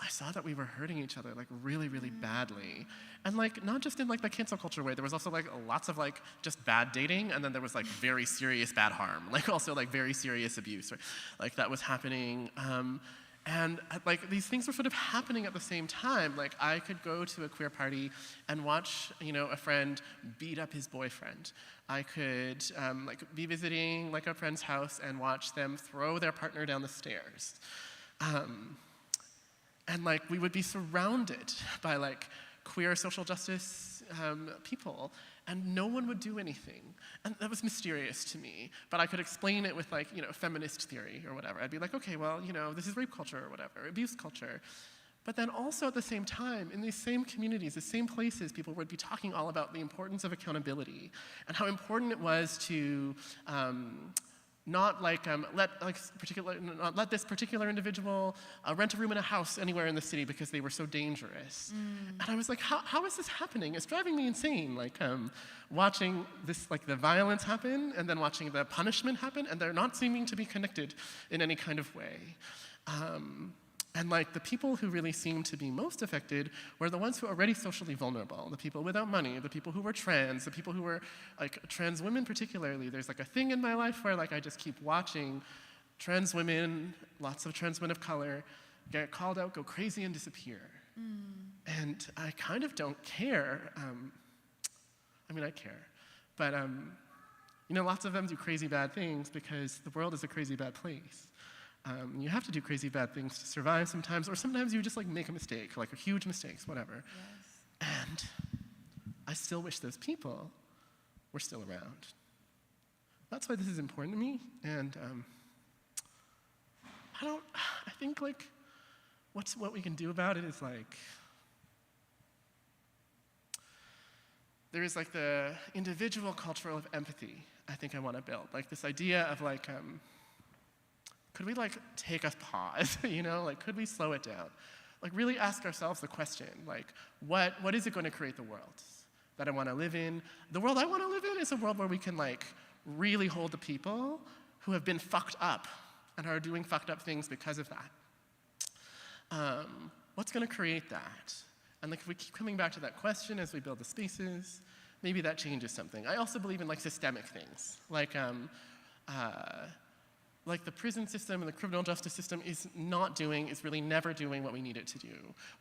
I saw that we were hurting each other like really, really badly. And like not just in like the cancel culture way, there was also like lots of like just bad dating, and then there was like very serious bad harm, like also like very serious abuse, right? Like that was happening. And like these things were sort of happening at the same time. Like I could go to a queer party and watch, you know, a friend beat up his boyfriend. I could like be visiting like a friend's house and watch them throw their partner down the stairs. And like we would be surrounded by like queer social justice people, and no one would do anything. And that was mysterious to me, but I could explain it with like, you know, feminist theory or whatever. I'd be like, okay, well, you know, this is rape culture or whatever, abuse culture. But then also at the same time, in these same communities, the same places, people would be talking all about the importance of accountability and how important it was to not like let this particular individual rent a room in a house anywhere in the city because they were so dangerous. And I was like, how is this happening? It's driving me insane. Like watching this, like the violence happen, and then watching the punishment happen, and they're not seeming to be connected in any kind of way. And like the people who really seemed to be most affected were the ones who were already socially vulnerable, the people without money, the people who were trans, the people who were like trans women particularly. There's like a thing in my life where like I just keep watching trans women, lots of trans women of color, get called out, go crazy, and disappear. And I kind of don't care. I mean, I care, but you know, lots of them do crazy bad things because the world is a crazy bad place. You have to do crazy bad things to survive sometimes, or sometimes you just like make a mistake, like huge mistakes, whatever. Yes. And I still wish those people were still around. That's why this is important to me, and I think like what we can do about it is like, there is like the individual culture of empathy I think I want to build. Like this idea of like, could we like take a pause, you know? Like, could we slow it down? Like really ask ourselves the question, like, what is it going to create the world that I want to live in? The world I want to live in is a world where we can like really hold the people who have been fucked up and are doing fucked up things because of that. What's going to create that? And like if we keep coming back to that question as we build the spaces, maybe that changes something. I also believe in like systemic things, like the prison system and the criminal justice system is really never doing what we need it to do.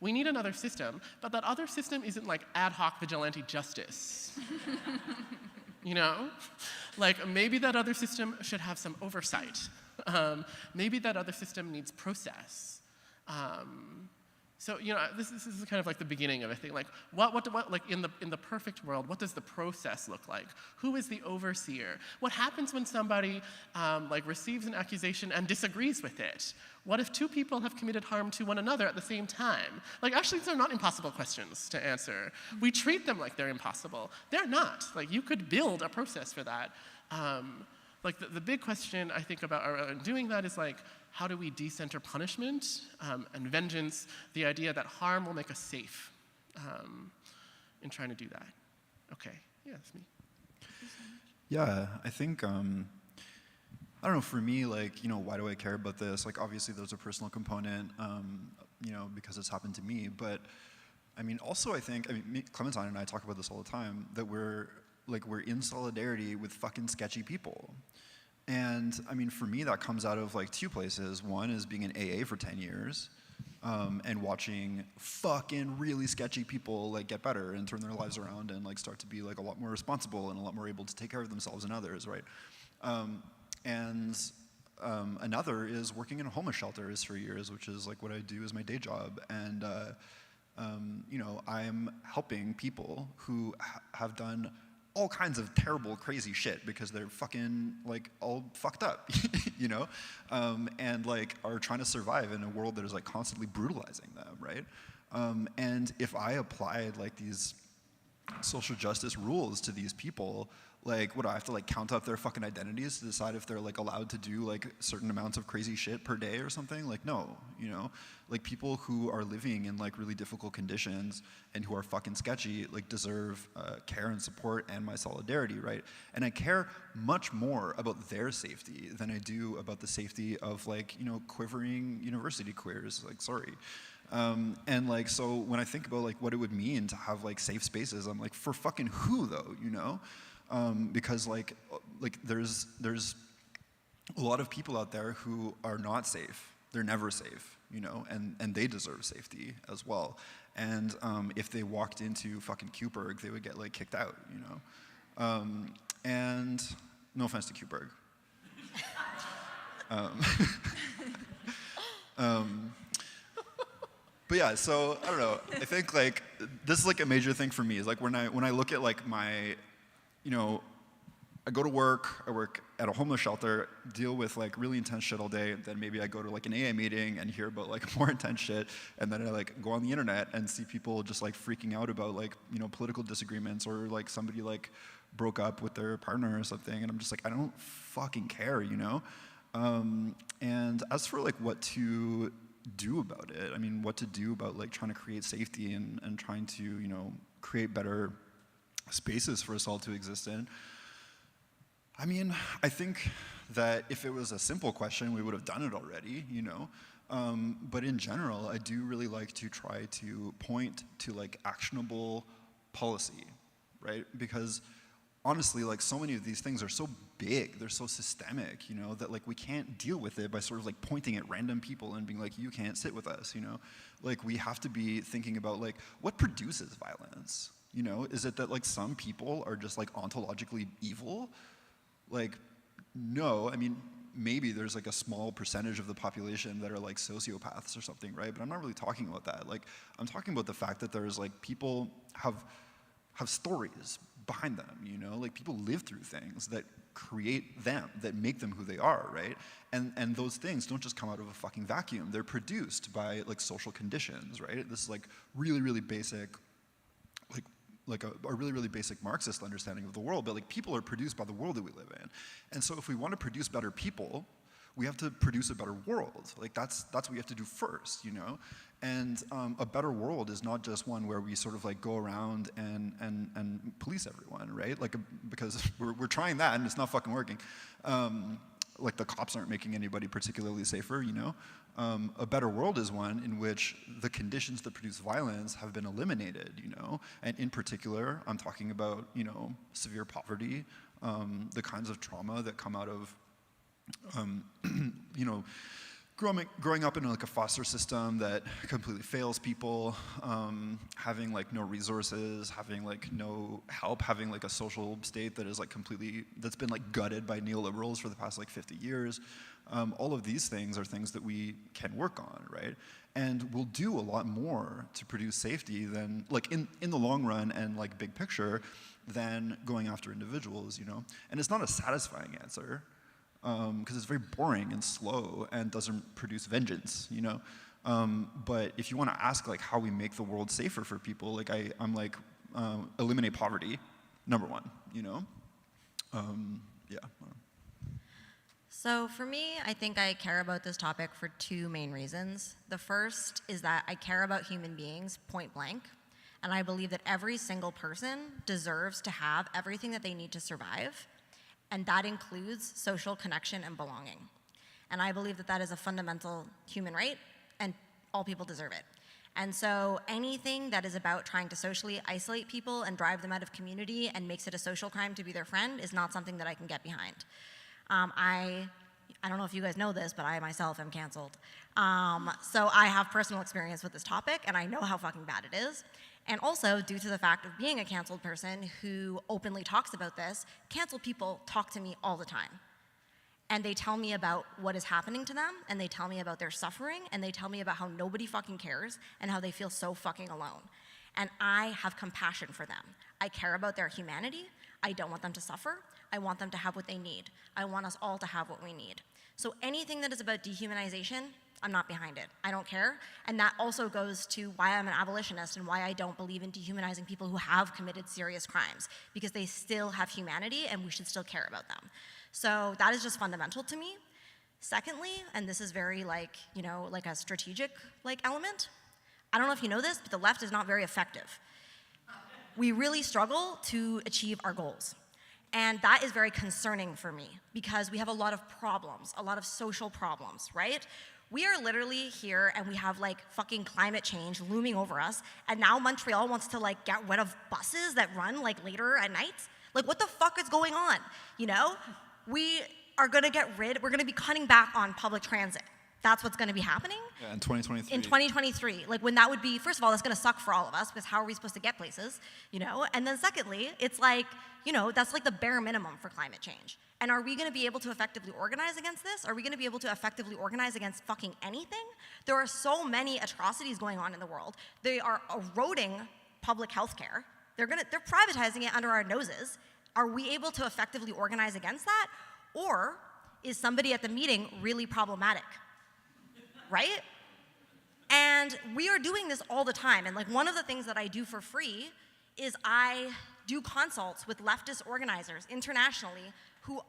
We need another system, but that other system isn't like ad hoc vigilante justice. You know? Like maybe that other system should have some oversight. Maybe that other system needs process. So, you know, this is kind of like the beginning of a thing. Like, what like in the perfect world, what does the process look like? Who is the overseer? What happens when somebody like receives an accusation and disagrees with it? What if two people have committed harm to one another at the same time? Like, actually, these are not impossible questions to answer. We treat them like they're impossible. They're not. Like, you could build a process for that. Like, the big question I think about doing that is like, how do we decenter punishment and vengeance, the idea that harm will make us safe in trying to do that? Okay, yeah, that's me. Yeah, I think, I don't know, for me, like, you know, why do I care about this? Like, obviously there's a personal component, you know, because it's happened to me, but I mean, also I think, Clementine and I talk about this all the time, that we're in solidarity with fucking sketchy people. And I mean, for me, that comes out of like two places. One is being in AA for 10 years and watching fucking really sketchy people like get better and turn their lives around and like start to be like a lot more responsible and a lot more able to take care of themselves and others, right? Another is working in a homeless shelters for years, which is like what I do as my day job. And you know, I'm helping people who have done all kinds of terrible, crazy shit because they're fucking like all fucked up, you know, and like are trying to survive in a world that is like constantly brutalizing them, right? And if I applied like these social justice rules to these people, like would I have to like count up their fucking identities to decide if they're like allowed to do like certain amounts of crazy shit per day or something? Like no, you know, like people who are living in like really difficult conditions and who are fucking sketchy like deserve care and support and my solidarity, right? And I care much more about their safety than I do about the safety of like, you know, quivering university queers, like sorry. And like, so when I think about like what it would mean to have like safe spaces, I'm like, for fucking who though, you know? Because like there's a lot of people out there who are not safe. They're never safe, you know, and they deserve safety as well. And if they walked into fucking Cuberg, they would get like kicked out, you know. And no offense to Cuberg. But yeah, so I don't know. I think like this is like a major thing for me is like when I look at like my, you know, I go to work, I work at a homeless shelter, deal with like really intense shit all day, then maybe I go to like an AA meeting and hear about like more intense shit, and then I like go on the internet and see people just like freaking out about like, you know, political disagreements or like somebody like broke up with their partner or something, and I'm just like, I don't fucking care, you know? And as for like what to do about it, I mean, what to do about like trying to create safety and trying to, you know, create better spaces for us all to exist in. I mean, I think that if it was a simple question, we would have done it already, you know? But in general, I do really like to try to point to like actionable policy, right? Because honestly, like so many of these things are so big, they're so systemic, you know, that like we can't deal with it by sort of like pointing at random people and being like, you can't sit with us, you know? Like we have to be thinking about like, what produces violence? You know, is it that like some people are just like ontologically evil? Like, no, I mean, maybe there's like a small percentage of the population that are like sociopaths or something, right? But I'm not really talking about that. Like, I'm talking about the fact that there's like people have stories behind them, you know? Like people live through things that create them, that make them who they are, right? And those things don't just come out of a fucking vacuum. They're produced by like social conditions, right? This is like really, really basic like a really, really basic Marxist understanding of the world, but like people are produced by the world that we live in. And so if we want to produce better people, we have to produce a better world. Like that's what we have to do first, you know? And a better world is not just one where we sort of like go around and police everyone, right? Like, because we're trying that and it's not fucking working. Like the cops aren't making anybody particularly safer, you know? A better world is one in which the conditions that produce violence have been eliminated, you know? And in particular, I'm talking about, you know, severe poverty, the kinds of trauma that come out of, you know, growing up in like a foster system that completely fails people, having like no resources, having like no help, having like a social state that is like that's been like gutted by neoliberals for the past like 50 years. All of these things are things that we can work on, right? And we'll do a lot more to produce safety than, like in the long run and like big picture, than going after individuals, you know? And it's not a satisfying answer, because it's very boring and slow and doesn't produce vengeance, you know? But if you want to ask like how we make the world safer for people, like I'm like, eliminate poverty, number one, you know? Yeah. So for me, I think I care about this topic for two main reasons. The first is that I care about human beings, point blank, and I believe that every single person deserves to have everything that they need to survive, and that includes social connection and belonging. And I believe that that is a fundamental human right, and all people deserve it. And so anything that is about trying to socially isolate people and drive them out of community and makes it a social crime to be their friend is not something that I can get behind. I don't know if you guys know this, but I myself am canceled. So I have personal experience with this topic, and I know how fucking bad it is. And also, due to the fact of being a canceled person who openly talks about this, canceled people talk to me all the time. And they tell me about what is happening to them, and they tell me about their suffering, and they tell me about how nobody fucking cares, and how they feel so fucking alone. And I have compassion for them. I care about their humanity. I don't want them to suffer. I want them to have what they need. I want us all to have what we need. So anything that is about dehumanization, I'm not behind it. I don't care. And that also goes to why I'm an abolitionist and why I don't believe in dehumanizing people who have committed serious crimes, because they still have humanity and we should still care about them. So that is just fundamental to me. Secondly, and this is very like, you know, like a strategic like element, I don't know if you know this, but the left is not very effective. We really struggle to achieve our goals. And that is very concerning for me because we have a lot of problems, a lot of social problems, right? We are literally here and we have like fucking climate change looming over us, and now Montreal wants to like get rid of buses that run like later at night. Like what the fuck is going on? You know? We are gonna we're gonna be cutting back on public transit. That's what's gonna be happening. Yeah, in 2023. In 2023, like when that would be, first of all, that's gonna suck for all of us because how are we supposed to get places, you know? And then secondly, it's like, you know, that's like the bare minimum for climate change. And are we gonna be able to effectively organize against this? Are we gonna be able to effectively organize against fucking anything? There are so many atrocities going on in the world. They are eroding public health care. They're privatizing it under our noses. Are we able to effectively organize against that? Or is somebody at the meeting really problematic? Right? And we are doing this all the time. And like one of the things that I do for free is I do consults with leftist organizers internationally who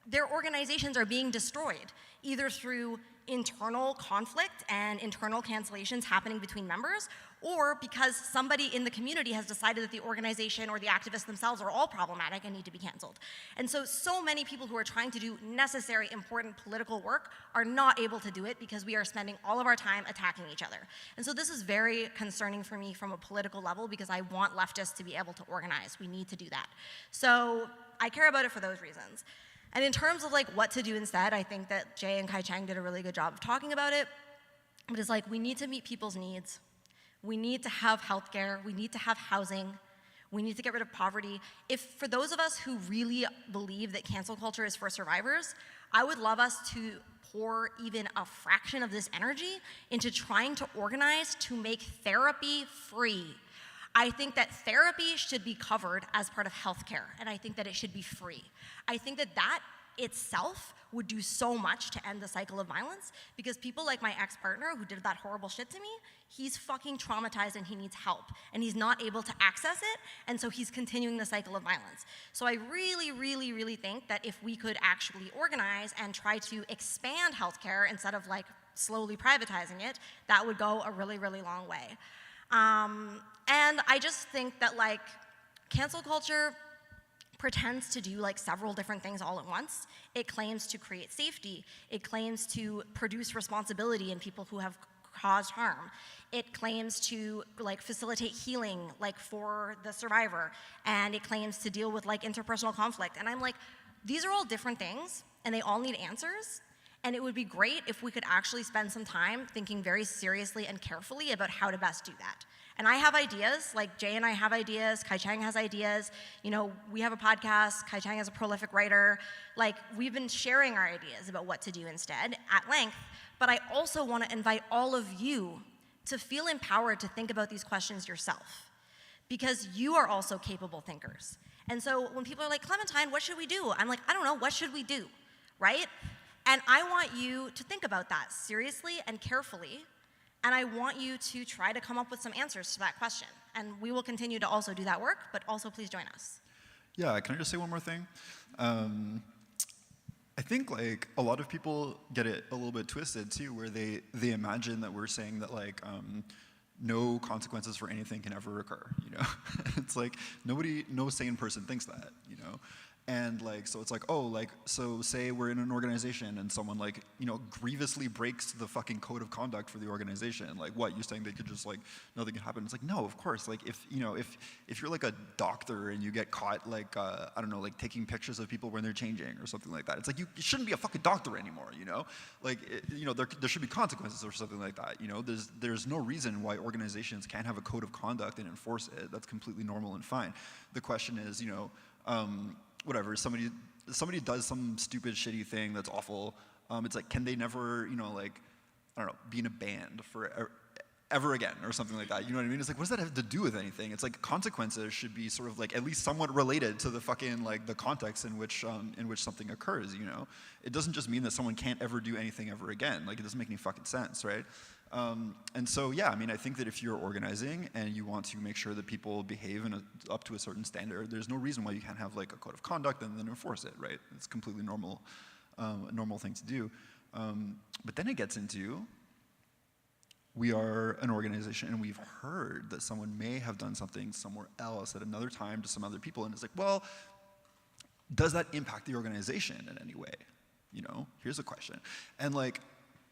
their organizations are being destroyed, either through internal conflict and internal cancellations happening between members, or because somebody in the community has decided that the organization or the activists themselves are all problematic and need to be canceled. And so many people who are trying to do necessary, important political work are not able to do it because we are spending all of our time attacking each other. And so this is very concerning for me from a political level because I want leftists to be able to organize. We need to do that. So I care about it for those reasons. And in terms of like what to do instead, I think that Jay and Kai Cheng did a really good job of talking about it. But it's like we need to meet people's needs. We need to have healthcare. We need to have housing. We need to get rid of poverty. If for those of us who really believe that cancel culture is for survivors, I would love us to pour even a fraction of this energy into trying to organize to make therapy free. I think that therapy should be covered as part of healthcare, and I think that it should be free. I think that that itself would do so much to end the cycle of violence, because people like my ex-partner who did that horrible shit to me, he's fucking traumatized and he needs help, and he's not able to access it, and so he's continuing the cycle of violence. So I really, really, really think that if we could actually organize and try to expand healthcare instead of like slowly privatizing it, that would go a really, really long way. And I just think that like cancel culture pretends to do like several different things all at once. It claims to create safety. It claims to produce responsibility in people who have caused harm. It claims to like facilitate healing like for the survivor. And it claims to deal with like interpersonal conflict. And I'm like, these are all different things and they all need answers. And it would be great if we could actually spend some time thinking very seriously and carefully about how to best do that. And I have ideas, like Jay and I have ideas, Kai Cheng has ideas, you know, we have a podcast, Kai Cheng is a prolific writer. Like, we've been sharing our ideas about what to do instead at length, but I also want to invite all of you to feel empowered to think about these questions yourself, because you are also capable thinkers. And so when people are like, Clementine, what should we do? I'm like, I don't know, what should we do, right? And I want you to think about that seriously and carefully, and I want you to try to come up with some answers to that question. And we will continue to also do that work, but also please join us. Yeah, can I just say one more thing? I think like a lot of people get it a little bit twisted too, where they imagine that we're saying that like no consequences for anything can ever occur, you know? It's like no sane person thinks that, you know? And like, so it's like, oh, like, so say we're in an organization and someone like, you know, grievously breaks the fucking code of conduct for the organization. Like, what, you're saying they could just like, nothing can happen? It's like, no, of course. Like, if, you know, if you're like a doctor and you get caught like, I don't know, like taking pictures of people when they're changing or something like that, it's like, you shouldn't be a fucking doctor anymore, you know? Like, you know, there should be consequences or something like that, you know? There's no reason why organizations can't have a code of conduct and enforce it. That's completely normal and fine. The question is, you know, whatever, somebody does some stupid, shitty thing that's awful, it's like, can they never, you know, like, I don't know, be in a band for ever again or something like that, you know what I mean? It's like, what does that have to do with anything? It's like consequences should be sort of like at least somewhat related to the fucking, like, the context in which something occurs, you know? It doesn't just mean that someone can't ever do anything ever again. Like, it doesn't make any fucking sense, right? And so, yeah, I mean, I think that if you're organizing and you want to make sure that people behave up to a certain standard, there's no reason why you can't have like a code of conduct and then enforce it, right? It's completely normal, a normal thing to do. But then it gets into, we are an organization and we've heard that someone may have done something somewhere else at another time to some other people, and it's like, well, does that impact the organization in any way? You know, here's a question. And like,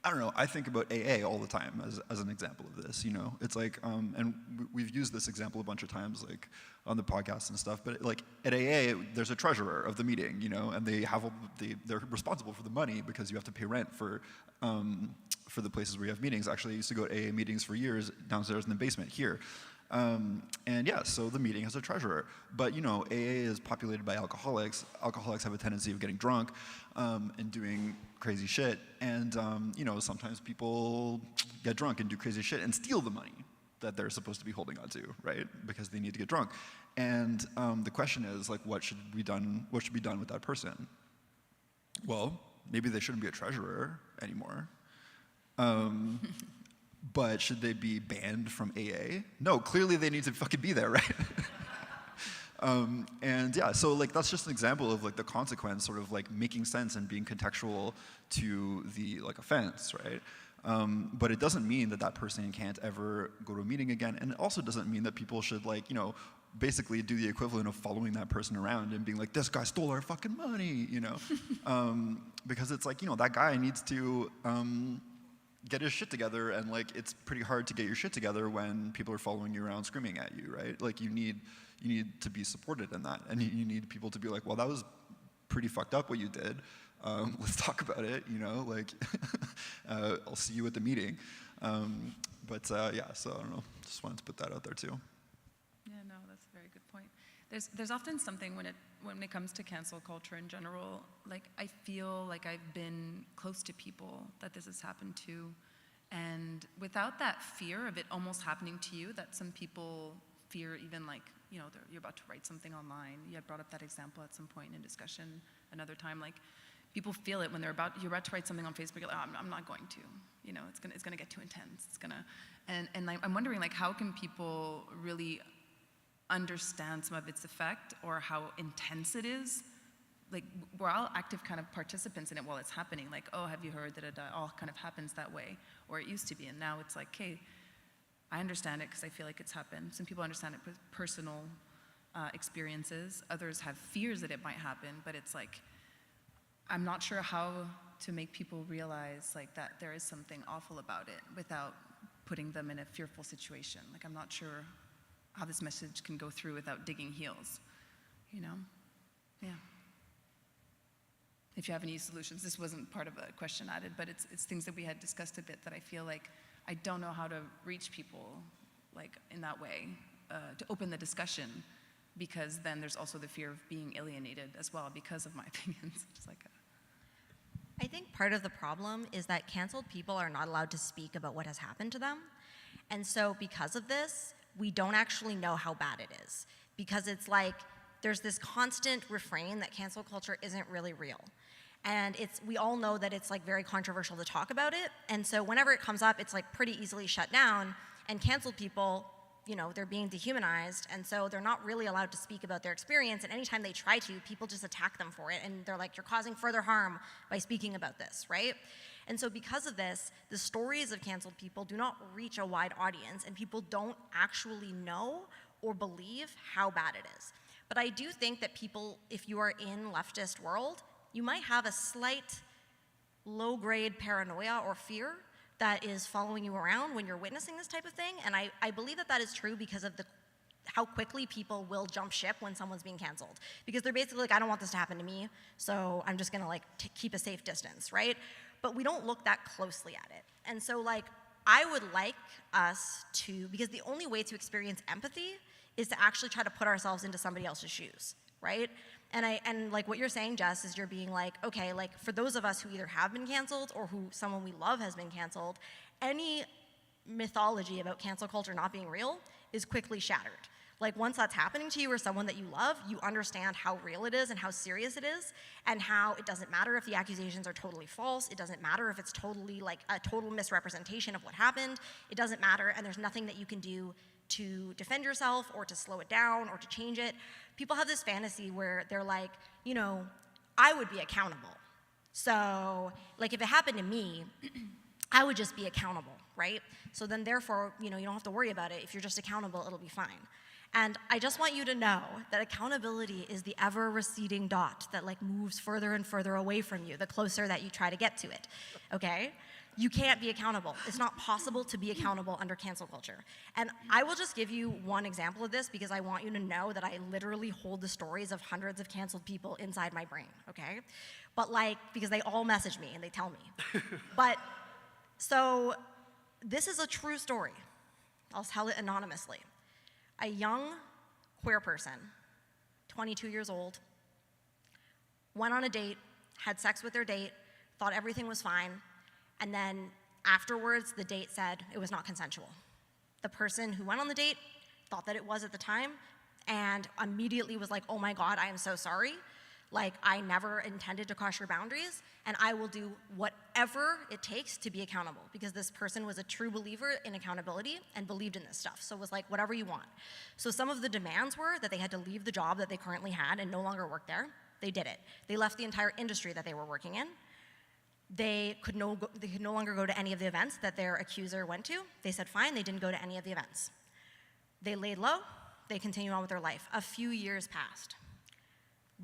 I don't know, I think about AA all the time as an example of this, you know? It's like, and we've used this example a bunch of times, like, on the podcast and stuff, but like, at AA, there's a treasurer of the meeting, you know, and they're responsible for the money because you have to pay rent for the places where you have meetings. Actually, I used to go to AA meetings for years downstairs in the basement here. And yeah, so the meeting has a treasurer. But, you know, AA is populated by alcoholics. Alcoholics have a tendency of getting drunk and doing crazy shit. And, you know, sometimes people get drunk and do crazy shit and steal the money that they're supposed to be holding on to, right? Because they need to get drunk. And the question is, like, what should be done with that person? Well, maybe they shouldn't be a treasurer anymore. But should they be banned from AA? No, clearly they need to fucking be there, right? And yeah, so like that's just an example of like the consequence sort of like making sense and being contextual to the like offense, right? But it doesn't mean that that person can't ever go to a meeting again, and it also doesn't mean that people should like, you know, basically do the equivalent of following that person around and being like, this guy stole our fucking money, you know? Because it's like, you know, that guy needs to get his shit together, and like it's pretty hard to get your shit together when people are following you around screaming at you, right? Like you need to be supported in that, and you need people to be like, well, that was pretty fucked up what you did. Let's talk about it, you know, like I'll see you at the meeting. Yeah, so I don't know, just wanted to put that out there too. Yeah, no, that's a very good point. There's often something when it comes to cancel culture in general, like I feel like I've been close to people that this has happened to, and without that fear of it almost happening to you, that some people fear even like, you know, you're about to write something online. You had brought up that example at some point in a discussion another time, like people feel it when you're about to write something on Facebook. You're like, oh, I'm not going to. You know, it's gonna get too intense. And like, I'm wondering, like, how can people really understand some of its effect or how intense it is? Like, we're all active kind of participants in it while it's happening. Like, oh, have you heard that it all kind of happens that way? Or it used to be, and now it's like, okay, I understand it because I feel like it's happened. Some people understand it with personal experiences. Others have fears that it might happen, but it's like, I'm not sure how to make people realize like that there is something awful about it without putting them in a fearful situation. Like, I'm not sure how this message can go through without digging heels, you know? Yeah. If you have any solutions, this wasn't part of a question added, but it's things that we had discussed a bit that I feel like I don't know how to reach people like in that way, to open the discussion, because then there's also the fear of being alienated as well because of my opinions. Just like I think part of the problem is that canceled people are not allowed to speak about what has happened to them. And so because of this, we don't actually know how bad it is. Because it's like, there's this constant refrain that cancel culture isn't really real. And we all know that it's like very controversial to talk about it. And so whenever it comes up, it's like pretty easily shut down. And canceled people, you know, they're being dehumanized. And so they're not really allowed to speak about their experience. And anytime they try to, people just attack them for it. And they're like, you're causing further harm by speaking about this, right? And so because of this, the stories of canceled people do not reach a wide audience. And people don't actually know or believe how bad it is. But I do think that people, if you are in leftist world, you might have a slight low-grade paranoia or fear that is following you around when you're witnessing this type of thing. And I believe that that is true because of how quickly people will jump ship when someone's being canceled. Because they're basically like, I don't want this to happen to me, so I'm just gonna like keep a safe distance, right? But we don't look that closely at it. And so like, I would like us to, because the only way to experience empathy is to actually try to put ourselves into somebody else's shoes, right? And like what you're saying, Jess, is you're being like, okay, like for those of us who either have been canceled or who someone we love has been canceled, any mythology about cancel culture not being real is quickly shattered. Like once that's happening to you or someone that you love, you understand how real it is and how serious it is, and how it doesn't matter if the accusations are totally false, it doesn't matter if it's totally like a total misrepresentation of what happened, it doesn't matter, and there's nothing that you can do to defend yourself or to slow it down or to change it. People have this fantasy where they're like, you know, I would be accountable. So like if it happened to me, I would just be accountable, right? So then therefore, you know, you don't have to worry about it. If you're just accountable, it'll be fine. And I just want you to know that accountability is the ever receding dot that like moves further and further away from you the closer that you try to get to it, okay? You can't be accountable. It's not possible to be accountable under cancel culture. And I will just give you one example of this because I want you to know that I literally hold the stories of hundreds of canceled people inside my brain, okay? But like, because they all message me and they tell me. But, so this is a true story. I'll tell it anonymously. A young queer person, 22 years old, went on a date, had sex with their date, thought everything was fine, and then afterwards, the date said it was not consensual. The person who went on the date thought that it was at the time, and immediately was like, oh my God, I am so sorry. Like, I never intended to cross your boundaries, and I will do whatever it takes to be accountable, because this person was a true believer in accountability and believed in this stuff. So it was like, whatever you want. So some of the demands were that they had to leave the job that they currently had and no longer work there. They did it. They left the entire industry that they were working in. They could no longer go to any of the events that their accuser went to. They said fine, they didn't go to any of the events. They laid low, they continued on with their life. A few years passed.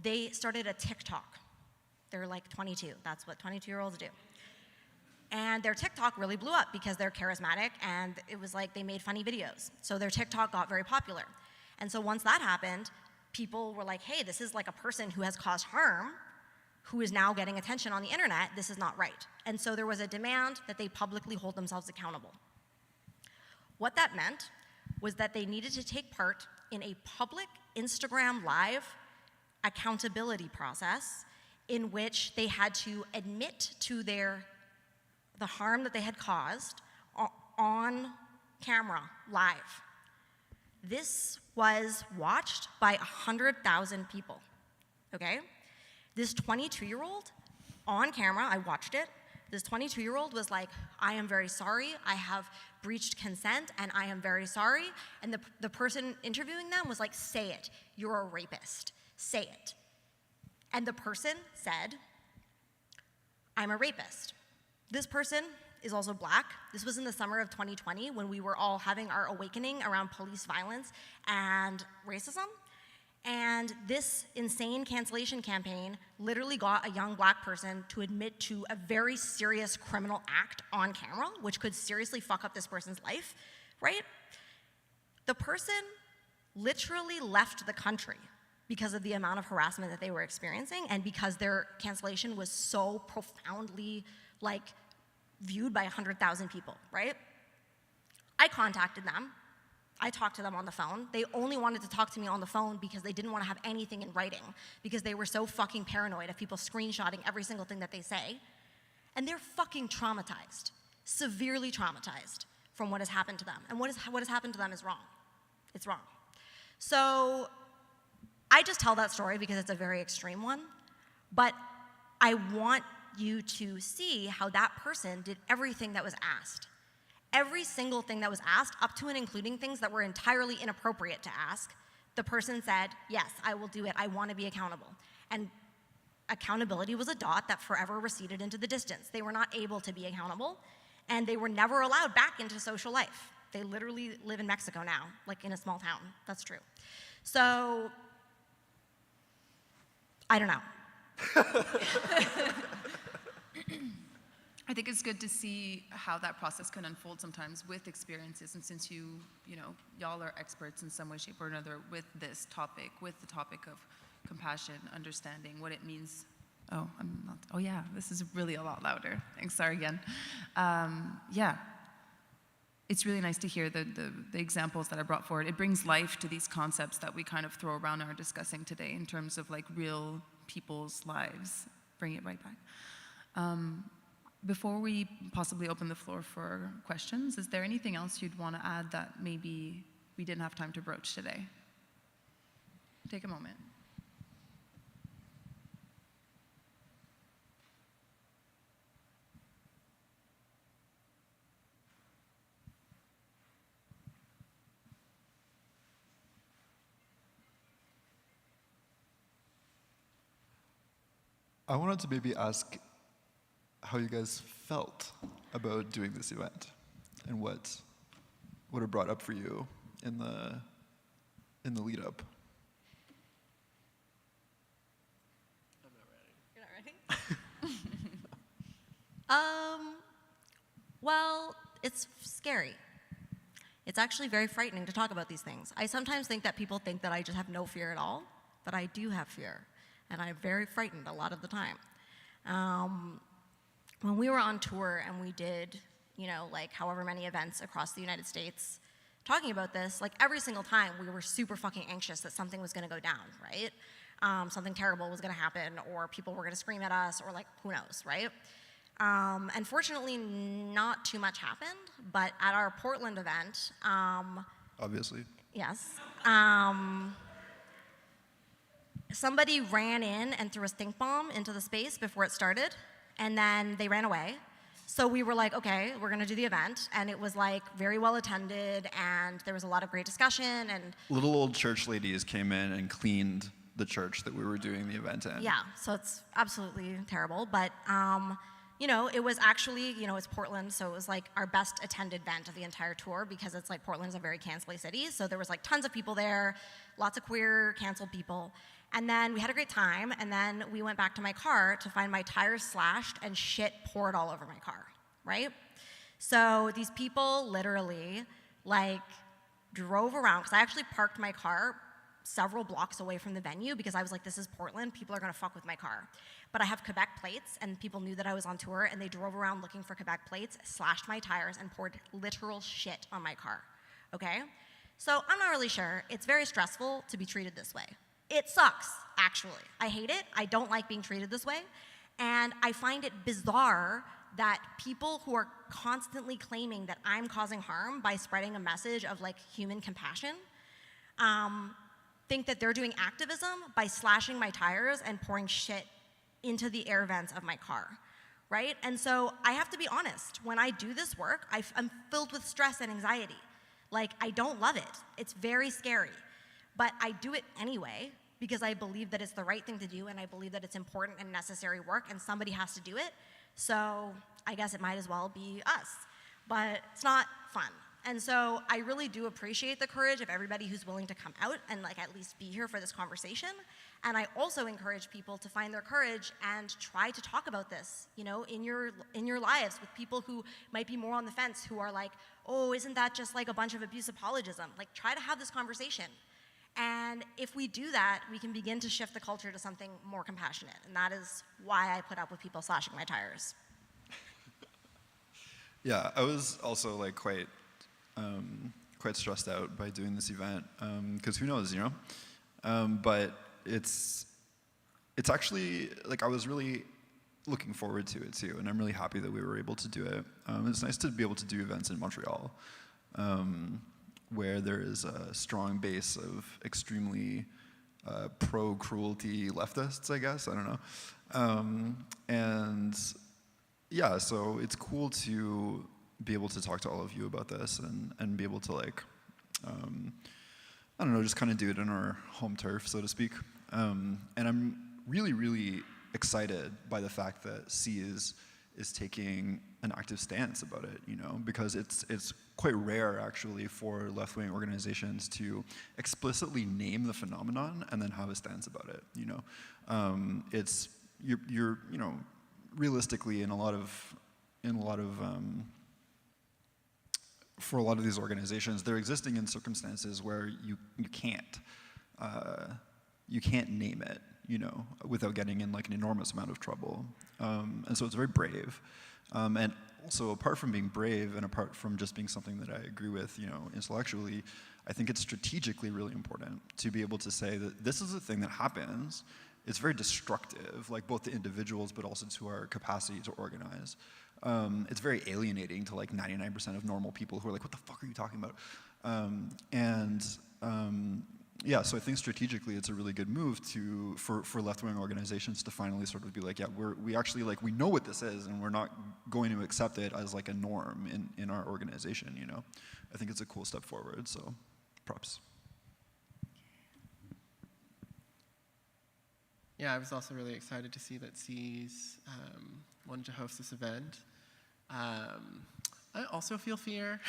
They started a TikTok. They're like 22, that's what 22-year-olds do. And their TikTok really blew up because they're charismatic, and it was like they made funny videos. So their TikTok got very popular. And so once that happened, people were like, hey, this is like a person who has caused harm, who is now getting attention on the internet. This is not right. And so there was a demand that they publicly hold themselves accountable. What that meant was that they needed to take part in a public Instagram Live accountability process in which they had to admit to the harm that they had caused on camera, live. This was watched by 100,000 people, okay? This 22-year-old on camera, I watched it. This 22-year-old was like, I am very sorry, I have breached consent, and I am very sorry. And the person interviewing them was like, say it, you're a rapist, say it. And the person said, I'm a rapist. This person is also black. This was in the summer of 2020 when we were all having our awakening around police violence and racism. And this insane cancellation campaign literally got a young black person to admit to a very serious criminal act on camera, which could seriously fuck up this person's life, right? The person literally left the country because of the amount of harassment that they were experiencing and because their cancellation was so profoundly, like, viewed by 100,000 people, right? I contacted them. I talked to them on the phone. They only wanted to talk to me on the phone because they didn't want to have anything in writing, because they were so fucking paranoid of people screenshotting every single thing that they say. And they're fucking traumatized, severely traumatized from what has happened to them. And what has happened to them is wrong. It's wrong. So I just tell that story because it's a very extreme one, but I want you to see how that person did everything that was asked. Every single thing that was asked, up to and including things that were entirely inappropriate to ask, the person said, yes, I will do it, I want to be accountable. And accountability was a dot that forever receded into the distance. They were not able to be accountable, and they were never allowed back into social life. They literally live in Mexico now, like in a small town. That's true. So, I don't know. I think it's good to see how that process can unfold sometimes with experiences, and since y'all are experts in some way, shape, or another with this topic, with the topic of compassion, understanding what it means. Oh, I'm not, oh yeah, this is really a lot louder. Thanks, sorry again. Yeah, it's really nice to hear the examples that I brought forward. It brings life to these concepts that we kind of throw around and are discussing today in terms of like real people's lives. Bring it right back. Before we possibly open the floor for questions, is there anything else you'd want to add that maybe we didn't have time to broach today? Take a moment. I wanted to maybe ask how you guys felt about doing this event and what it brought up for you in the lead up. I'm not ready. You're not ready? Well, it's scary. It's actually very frightening to talk about these things. I sometimes think that people think that I just have no fear at all, but I do have fear, and I'm very frightened a lot of the time. When we were on tour and we did, like however many events across the United States talking about this, like every single time we were super fucking anxious that something was gonna go down, right? Something terrible was gonna happen, or people were gonna scream at us, or like, who knows, right? And fortunately, not too much happened, but at our Portland event, Obviously. yes, somebody ran in and threw a stink bomb into the space before it started, and then they ran away. So we were like, okay, we're gonna do the event, and it was like very well attended, and there was a lot of great discussion, and Little old church ladies came in and cleaned the church that we were doing the event in. yeah, so it's absolutely terrible, but it was actually, it's Portland, so it was like our best attended event of the entire tour, because it's like Portland's a very cancel city, so there was like tons of people there, lots of queer canceled people. And then we had a great time, and then we went back to my car to find my tires slashed and shit poured all over my car, right? So these people literally, like, drove around, because I actually parked my car several blocks away from the venue, because I was like, this is Portland, people are gonna fuck with my car. But I have Quebec plates, and people knew that I was on tour, and they drove around looking for Quebec plates, slashed my tires, and poured literal shit on my car, okay? So I'm not really sure. It's very stressful to be treated this way. It sucks, actually. I hate it. I don't like being treated this way. And I find it bizarre that people who are constantly claiming that I'm causing harm by spreading a message of like human compassion think that they're doing activism by slashing my tires and pouring shit into the air vents of my car, right? And so I have to be honest, when I do this work, I'm filled with stress and anxiety. Like, I don't love it. It's very scary. But I do it anyway because I believe that it's the right thing to do, and I believe that it's important and necessary work, and somebody has to do it. So I guess it might as well be us. But it's not fun. And so I really do appreciate the courage of everybody who's willing to come out and like at least be here for this conversation. And I also encourage people to find their courage and try to talk about this, you know, in your lives with people who might be more on the fence, who are like, oh, isn't that just like a bunch of abuse apologism? Like, try to have this conversation. And if we do that, we can begin to shift the culture to something more compassionate. And that is why I put up with people slashing my tires. Yeah, I was also like quite stressed out by doing this event, because who knows, you know? But it's actually, like, I was really looking forward to it too, and I'm really happy that we were able to do it. It's nice to be able to do events in Montreal, where there is a strong base of extremely pro-cruelty leftists, I guess, I don't know. And yeah, so it's cool to be able to talk to all of you about this and be able to, like, I don't know, just kind of do it in our home turf, so to speak. And I'm really, really excited by the fact that C is taking an active stance about it, you know, because it's quite rare, actually, for left-wing organizations to explicitly name the phenomenon and then have a stance about it, you know. You're you know, realistically, for a lot of these organizations, they're existing in circumstances where you can't name it, you know, without getting in like an enormous amount of trouble. And so it's very brave. And also, apart from being brave and apart from just being something that I agree with, you know, intellectually, I think it's strategically really important to be able to say that this is a thing that happens. It's very destructive, like both to individuals, but also to our capacity to organize. It's very alienating to like 99% of normal people who are like, what the fuck are you talking about? Yeah, so I think strategically it's a really good move for left-wing organizations to finally sort of be like, yeah, we actually, like, we know what this is, and we're not going to accept it as like a norm in our organization, you know? I think it's a cool step forward, so props. Yeah, I was also really excited to see that C's wanted to host this event. I also feel fear.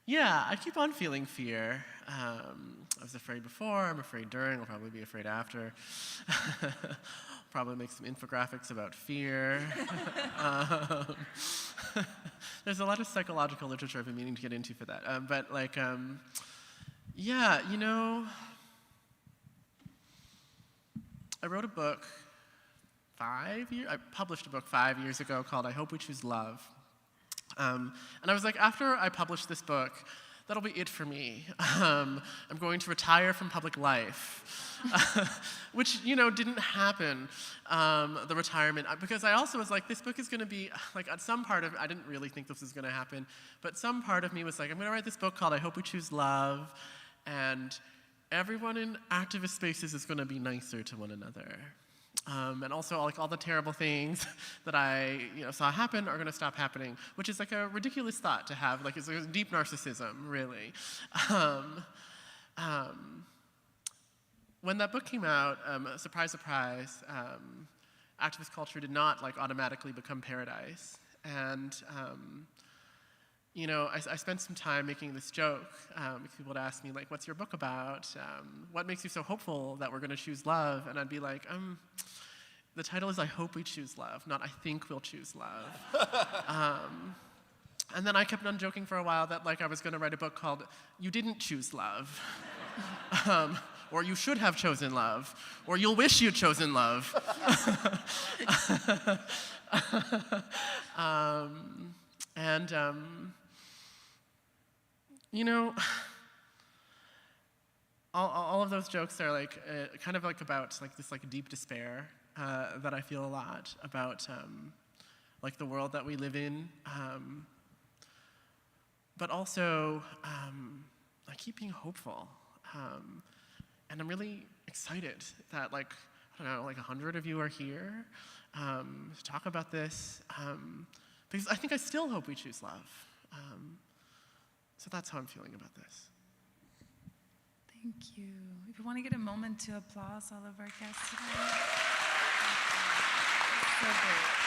Yeah, I keep on feeling fear. I was afraid before, I'm afraid during, I'll probably be afraid after. Probably make some infographics about fear. There's a lot of psychological literature I've been meaning to get into for that. Yeah, you know, I wrote a book I published a book 5 years ago called I Hope We Choose Love. And I was like, after I publish this book, that'll be it for me. I'm going to retire from public life, which, you know, didn't happen, the retirement, because I also was like, this book is going to be, like, at some part of it, I didn't really think this was going to happen, but some part of me was like, I'm going to write this book called I Hope We Choose Love, and everyone in activist spaces is going to be nicer to one another. And also, like, all the terrible things that I, you know, saw happen are going to stop happening, which is like a ridiculous thought to have. Like, it's a deep narcissism, really. When that book came out, surprise, surprise, activist culture did not, like, automatically become paradise. And you know, I spent some time making this joke. People would ask me, like, what's your book about? What makes you so hopeful that we're going to choose love? And I'd be like, the title is I Hope We Choose Love, not I Think We'll Choose Love. And then I kept on joking for a while that, like, I was going to write a book called You Didn't Choose Love. Or You Should Have Chosen Love. Or You'll Wish You'd Chosen Love. You know, all of those jokes are like kind of like about like this like deep despair that I feel a lot about like the world that we live in, but also I keep being hopeful, and I'm really excited that I don't know, 100 of you are here to talk about this, because I think I still hope we choose love. So that's how I'm feeling about this. Thank you. If you want to get a moment to applause all of our guests today. So great.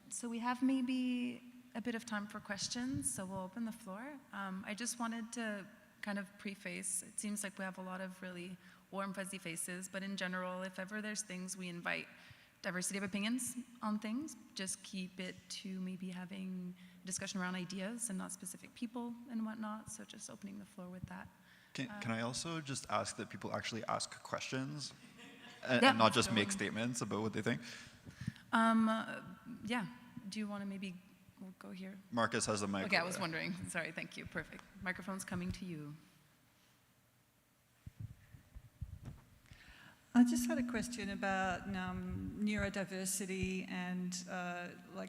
So we have maybe a bit of time for questions, so we'll open the floor. I just wanted to kind of preface, it seems like we have a lot of really warm, fuzzy faces, but in general, if ever there's things, we invite diversity of opinions on things. Just keep it to maybe having a discussion around ideas and not specific people and whatnot, so just opening the floor with that. Can I also just ask that people actually ask questions Yeah, and not just go make on. statements about what they think? Yeah, do you want to maybe, we'll go here. Marcus has the mic. Okay, I over was there. wondering, sorry, thank you, perfect. Microphone's coming to you. I just had a question about neurodiversity and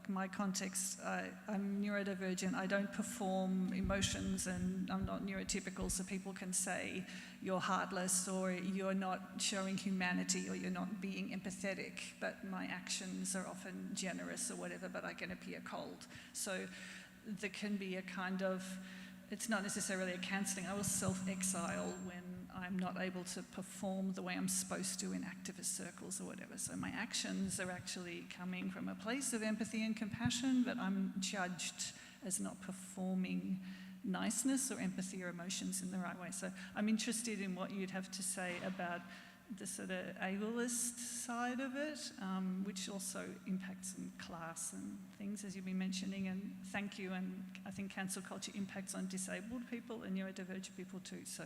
my context. I'm neurodivergent. I don't perform emotions and I'm not neurotypical, so people can say you're heartless or you're not showing humanity or you're not being empathetic, but my actions are often generous or whatever, but I can appear cold. So there can be a kind of, it's not necessarily a cancelling. I will self-exile when I'm not able to perform the way I'm supposed to in activist circles or whatever. So my actions are actually coming from a place of empathy and compassion, but I'm judged as not performing niceness or empathy or emotions in the right way. So I'm interested in what you'd have to say about the sort of ableist side of it, which also impacts on class and things, as you've been mentioning, and thank you. And I think cancel culture impacts on disabled people and neurodivergent people too. So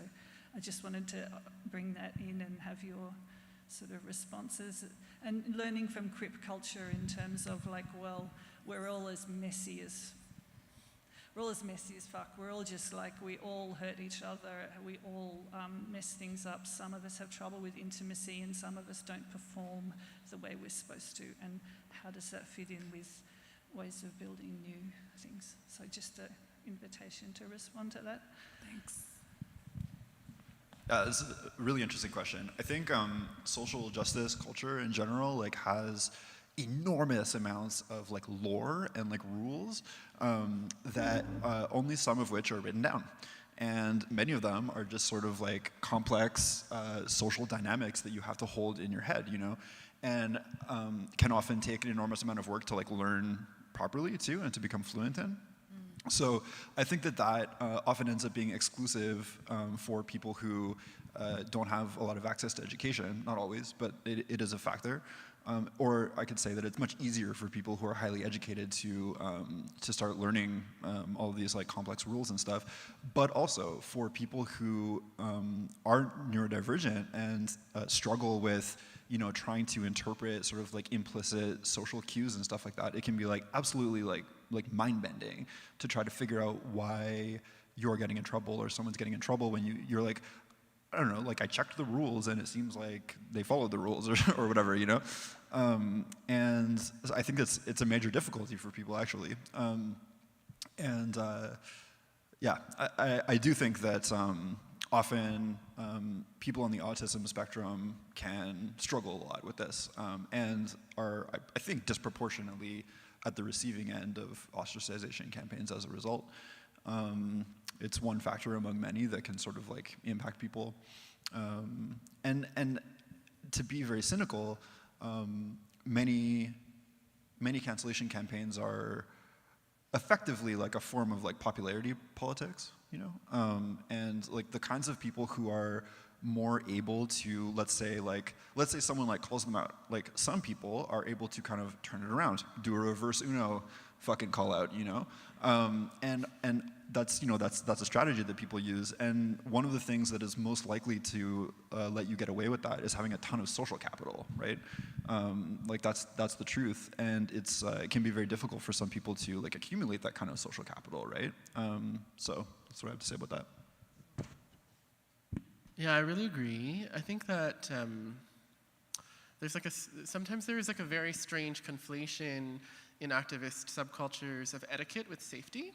I just wanted to bring that in and have your sort of responses. And learning from crip culture in terms of we're all as messy as fuck. We're all just we all hurt each other. We all mess things up. Some of us have trouble with intimacy and some of us don't perform the way we're supposed to. And how does that fit in with ways of building new things? So just an invitation to respond to that. Thanks. This is a really interesting question. I think social justice culture in general has enormous amounts of lore and rules that only some of which are written down. And many of them are just sort of complex social dynamics that you have to hold in your head, and can often take an enormous amount of work to learn properly too and to become fluent in. So I think that often ends up being exclusive for people who don't have a lot of access to education, not always, but it is a factor. Or I could say that it's much easier for people who are highly educated to start learning all of these complex rules and stuff, but also for people who are neurodivergent and struggle with trying to interpret sort of implicit social cues and stuff like that. It can be absolutely mind-bending to try to figure out why you're getting in trouble or someone's getting in trouble when you're I don't know, I checked the rules and it seems like they followed the rules or whatever, and I think it's a major difficulty for people actually. Yeah, I do think that often people on the autism spectrum can struggle a lot with this and are, I think, disproportionately at the receiving end of ostracization campaigns as a result. It's one factor among many that can sort of impact people. And to be very cynical, many cancellation campaigns are effectively a form of popularity politics, and the kinds of people who are more able to, let's say someone calls them out. Some people are able to kind of turn it around, do a reverse Uno fucking call out, and that's a strategy that people use. And one of the things that is most likely to let you get away with that is having a ton of social capital, right? That's the truth, and it can be very difficult for some people to accumulate that kind of social capital, right? So that's what I have to say about that. Yeah, I really agree. I think that sometimes there is like a very strange conflation in activist subcultures of etiquette with safety,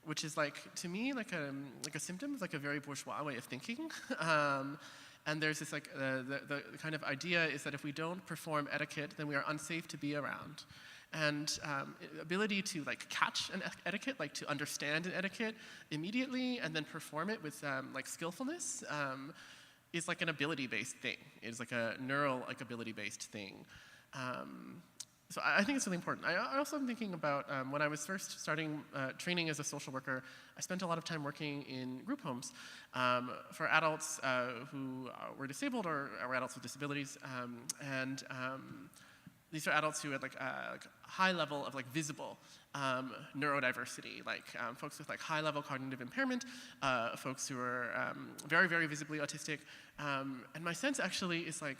which is like, to me, like a symptom of like a very bourgeois way of thinking. And there's this like, the kind of idea is that if we don't perform etiquette, then we are unsafe to be around. And ability to like catch an etiquette, like to understand an etiquette immediately and then perform it with like skillfulness is like an ability-based thing. It's like a neural like ability-based thing. So I think it's really important. I also am thinking about when I was first starting training as a social worker, I spent a lot of time working in group homes for adults who were disabled or adults with disabilities. These are adults who had like high level of like visible neurodiversity, like folks with like high level cognitive impairment, folks who are very, very visibly autistic. And my sense actually is like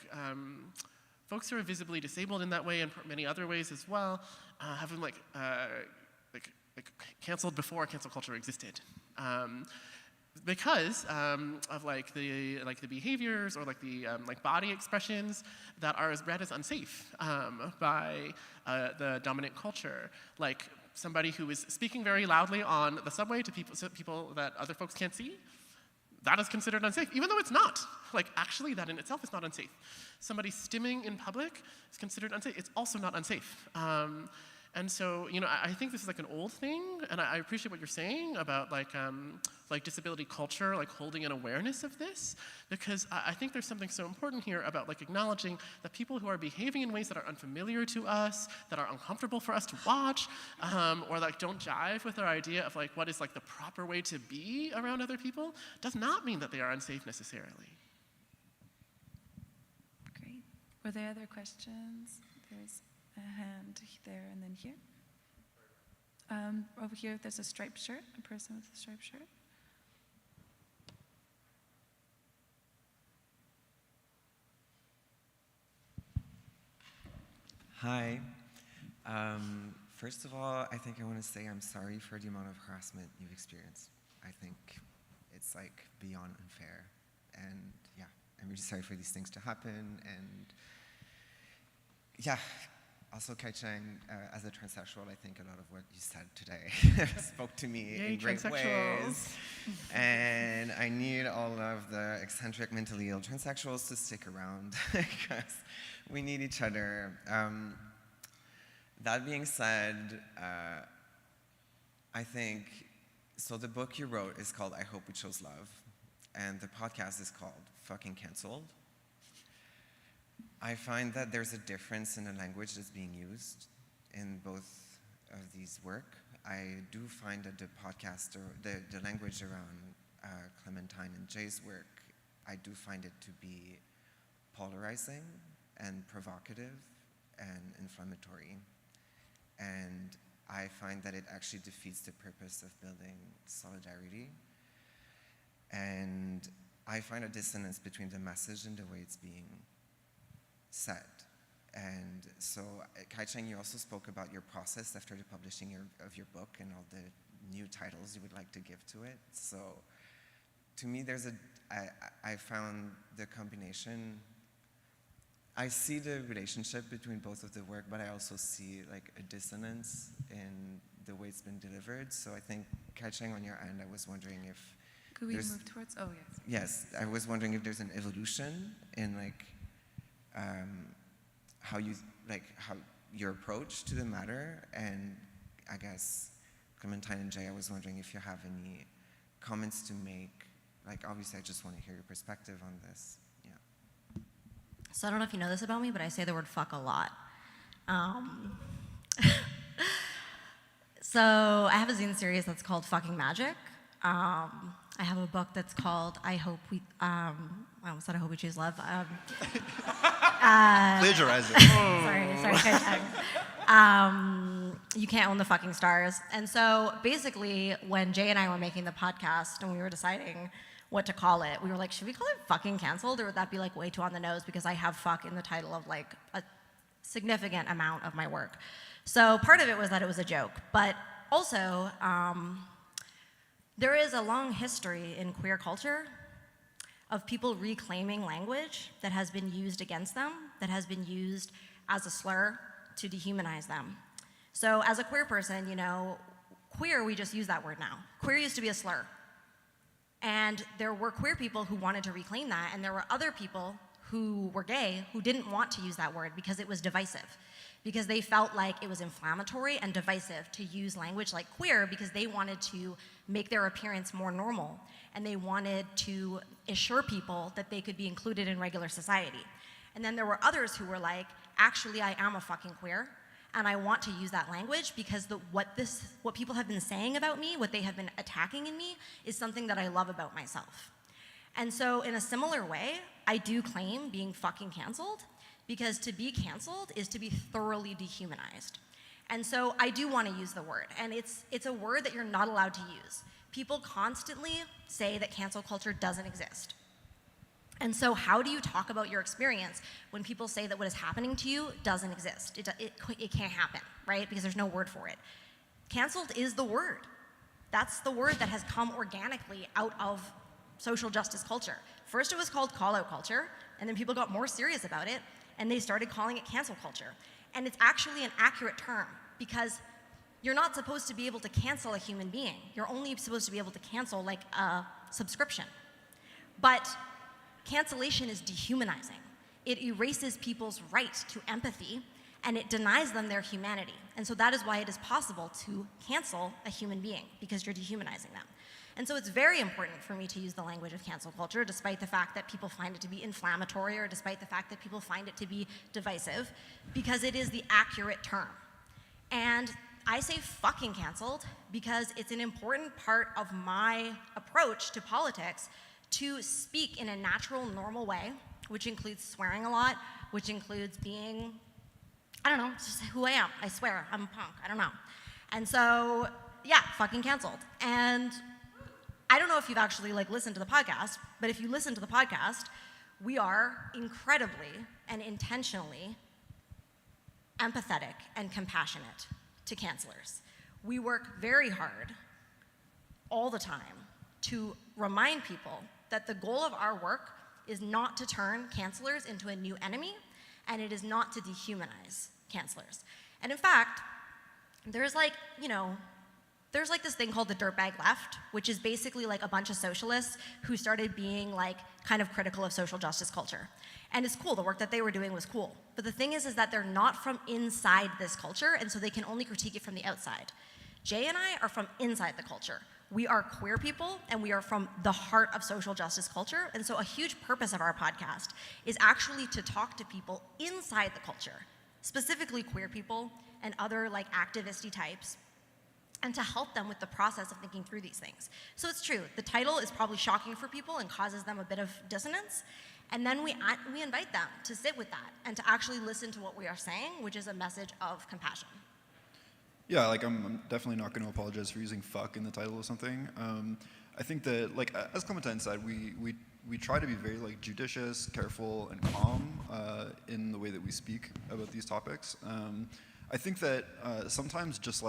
folks who are visibly disabled in that way and many other ways as well have been like canceled before cancel culture existed. Because of like the behaviors or like the body expressions that are read as unsafe by the dominant culture, like somebody who is speaking very loudly on the subway to people that other folks can't see. That is considered unsafe, even though it's not. Like, actually, that in itself is not unsafe. Somebody stimming in public is considered unsafe. It's also not unsafe. And so, you know, I think this is like an old thing, and I appreciate what you're saying about like disability culture, like holding an awareness of this, because I think there's something so important here about like acknowledging that people who are behaving in ways that are unfamiliar to us, that are uncomfortable for us to watch, or like don't jive with our idea of like what is like the proper way to be around other people, does not mean that they are unsafe necessarily. Great. Were there other questions? There's a hand there and then here. Over here, there's a striped shirt, a person with a striped shirt. Hi. First of all, I think I want to say I'm sorry for the amount of harassment you've experienced. I think it's like beyond unfair. And yeah, I'm really sorry for these things to happen. And yeah, also Kai Cheng, as a transsexual, I think a lot of what you said today spoke to me in great ways. And I need all of the eccentric, mentally ill transsexuals to stick around because we need each other. That being said, I think, so the book you wrote is called I Hope We Chose Love, and the podcast is called Fucking Cancelled. I find that there's a difference in the language that's being used in both of these work. I do find that the podcast, or the language around Clementine and Jay's work, I do find it to be polarizing and provocative and inflammatory. And I find that it actually defeats the purpose of building solidarity. And I find a dissonance between the message and the way it's being said. And so, Kai Cheng, you also spoke about your process after the publishing of your book and all the new titles you would like to give to it. So, to me, I found the combination. I see the relationship between both of the work, but I also see like a dissonance in the way it's been delivered. So I think, Kai Cheng, on your end, I was wondering if could we move towards? Oh yes. Yes, I was wondering if there's an evolution in like how your approach to the matter, and I guess Clementine and Jay, I was wondering if you have any comments to make. Like, obviously, I just want to hear your perspective on this. Yeah. So I don't know if you know this about me, but I say the word fuck a lot. So I have a zine series that's called Fucking Magic. I have a book that's called I almost said I Hope We Choose Love. Plagiarizing. Sorry, Kai Cheng. You Can't Own the Fucking Stars. And so basically, when Jay and I were making the podcast and we were deciding what to call it, we were like, should we call it Fucking Cancelled, or would that be like way too on the nose, because I have fuck in the title of like a significant amount of my work. So part of it was that it was a joke, but also there is a long history in queer culture of people reclaiming language that has been used against them, that has been used as a slur to dehumanize them. So as a queer person, you know, queer, we just use that word now. Queer used to be a slur. And there were queer people who wanted to reclaim that, and there were other people who were gay who didn't want to use that word because it was divisive, because they felt like it was inflammatory and divisive to use language like queer because they wanted to make their appearance more normal, and they wanted to assure people that they could be included in regular society. And then there were others who were like, actually, I am a fucking queer, and I want to use that language because what people have been saying about me, what they have been attacking in me, is something that I love about myself. And so in a similar way, I do claim being fucking canceled, because to be canceled is to be thoroughly dehumanized. And so I do want to use the word, and it's a word that you're not allowed to use. People constantly say that cancel culture doesn't exist. And so how do you talk about your experience when people say that what is happening to you doesn't exist? It can't happen, right? Because there's no word for it. Canceled is the word. That's the word that has come organically out of social justice culture. First it was called call-out culture, and then people got more serious about it, and they started calling it cancel culture. And it's actually an accurate term, because you're not supposed to be able to cancel a human being. You're only supposed to be able to cancel like a subscription. But cancellation is dehumanizing. It erases people's right to empathy, and it denies them their humanity. And so that is why it is possible to cancel a human being, because you're dehumanizing them. And so it's very important for me to use the language of cancel culture, despite the fact that people find it to be inflammatory, or despite the fact that people find it to be divisive, because it is the accurate term. And I say fucking canceled because it's an important part of my approach to politics to speak in a natural, normal way, which includes swearing a lot, which includes being, I don't know, it's just who I am. I swear, I'm a punk, I don't know. And so, yeah, fucking canceled. And I don't know if you've actually listened to the podcast, but if you listen to the podcast, we are incredibly and intentionally empathetic and compassionate to cancelers. We work very hard all the time to remind people that the goal of our work is not to turn cancelers into a new enemy, and it is not to dehumanize cancelers. And in fact, there's this thing called the dirtbag left, which is basically like a bunch of socialists who started being kind of critical of social justice culture. And it's cool, the work that they were doing was cool. But the thing is that they're not from inside this culture, and so they can only critique it from the outside. Jay and I are from inside the culture. We are queer people, and we are from the heart of social justice culture, and so a huge purpose of our podcast is actually to talk to people inside the culture, specifically queer people and other activist-y types, and to help them with the process of thinking through these things. So it's true, the title is probably shocking for people and causes them a bit of dissonance, and then we invite them to sit with that and to actually listen to what we are saying, which is a message of compassion. Yeah, I'm definitely not going to apologize for using fuck in the title of something. I think that, as Clementine said, we try to be very judicious, careful, and calm in the way that we speak about these topics. I think that sometimes just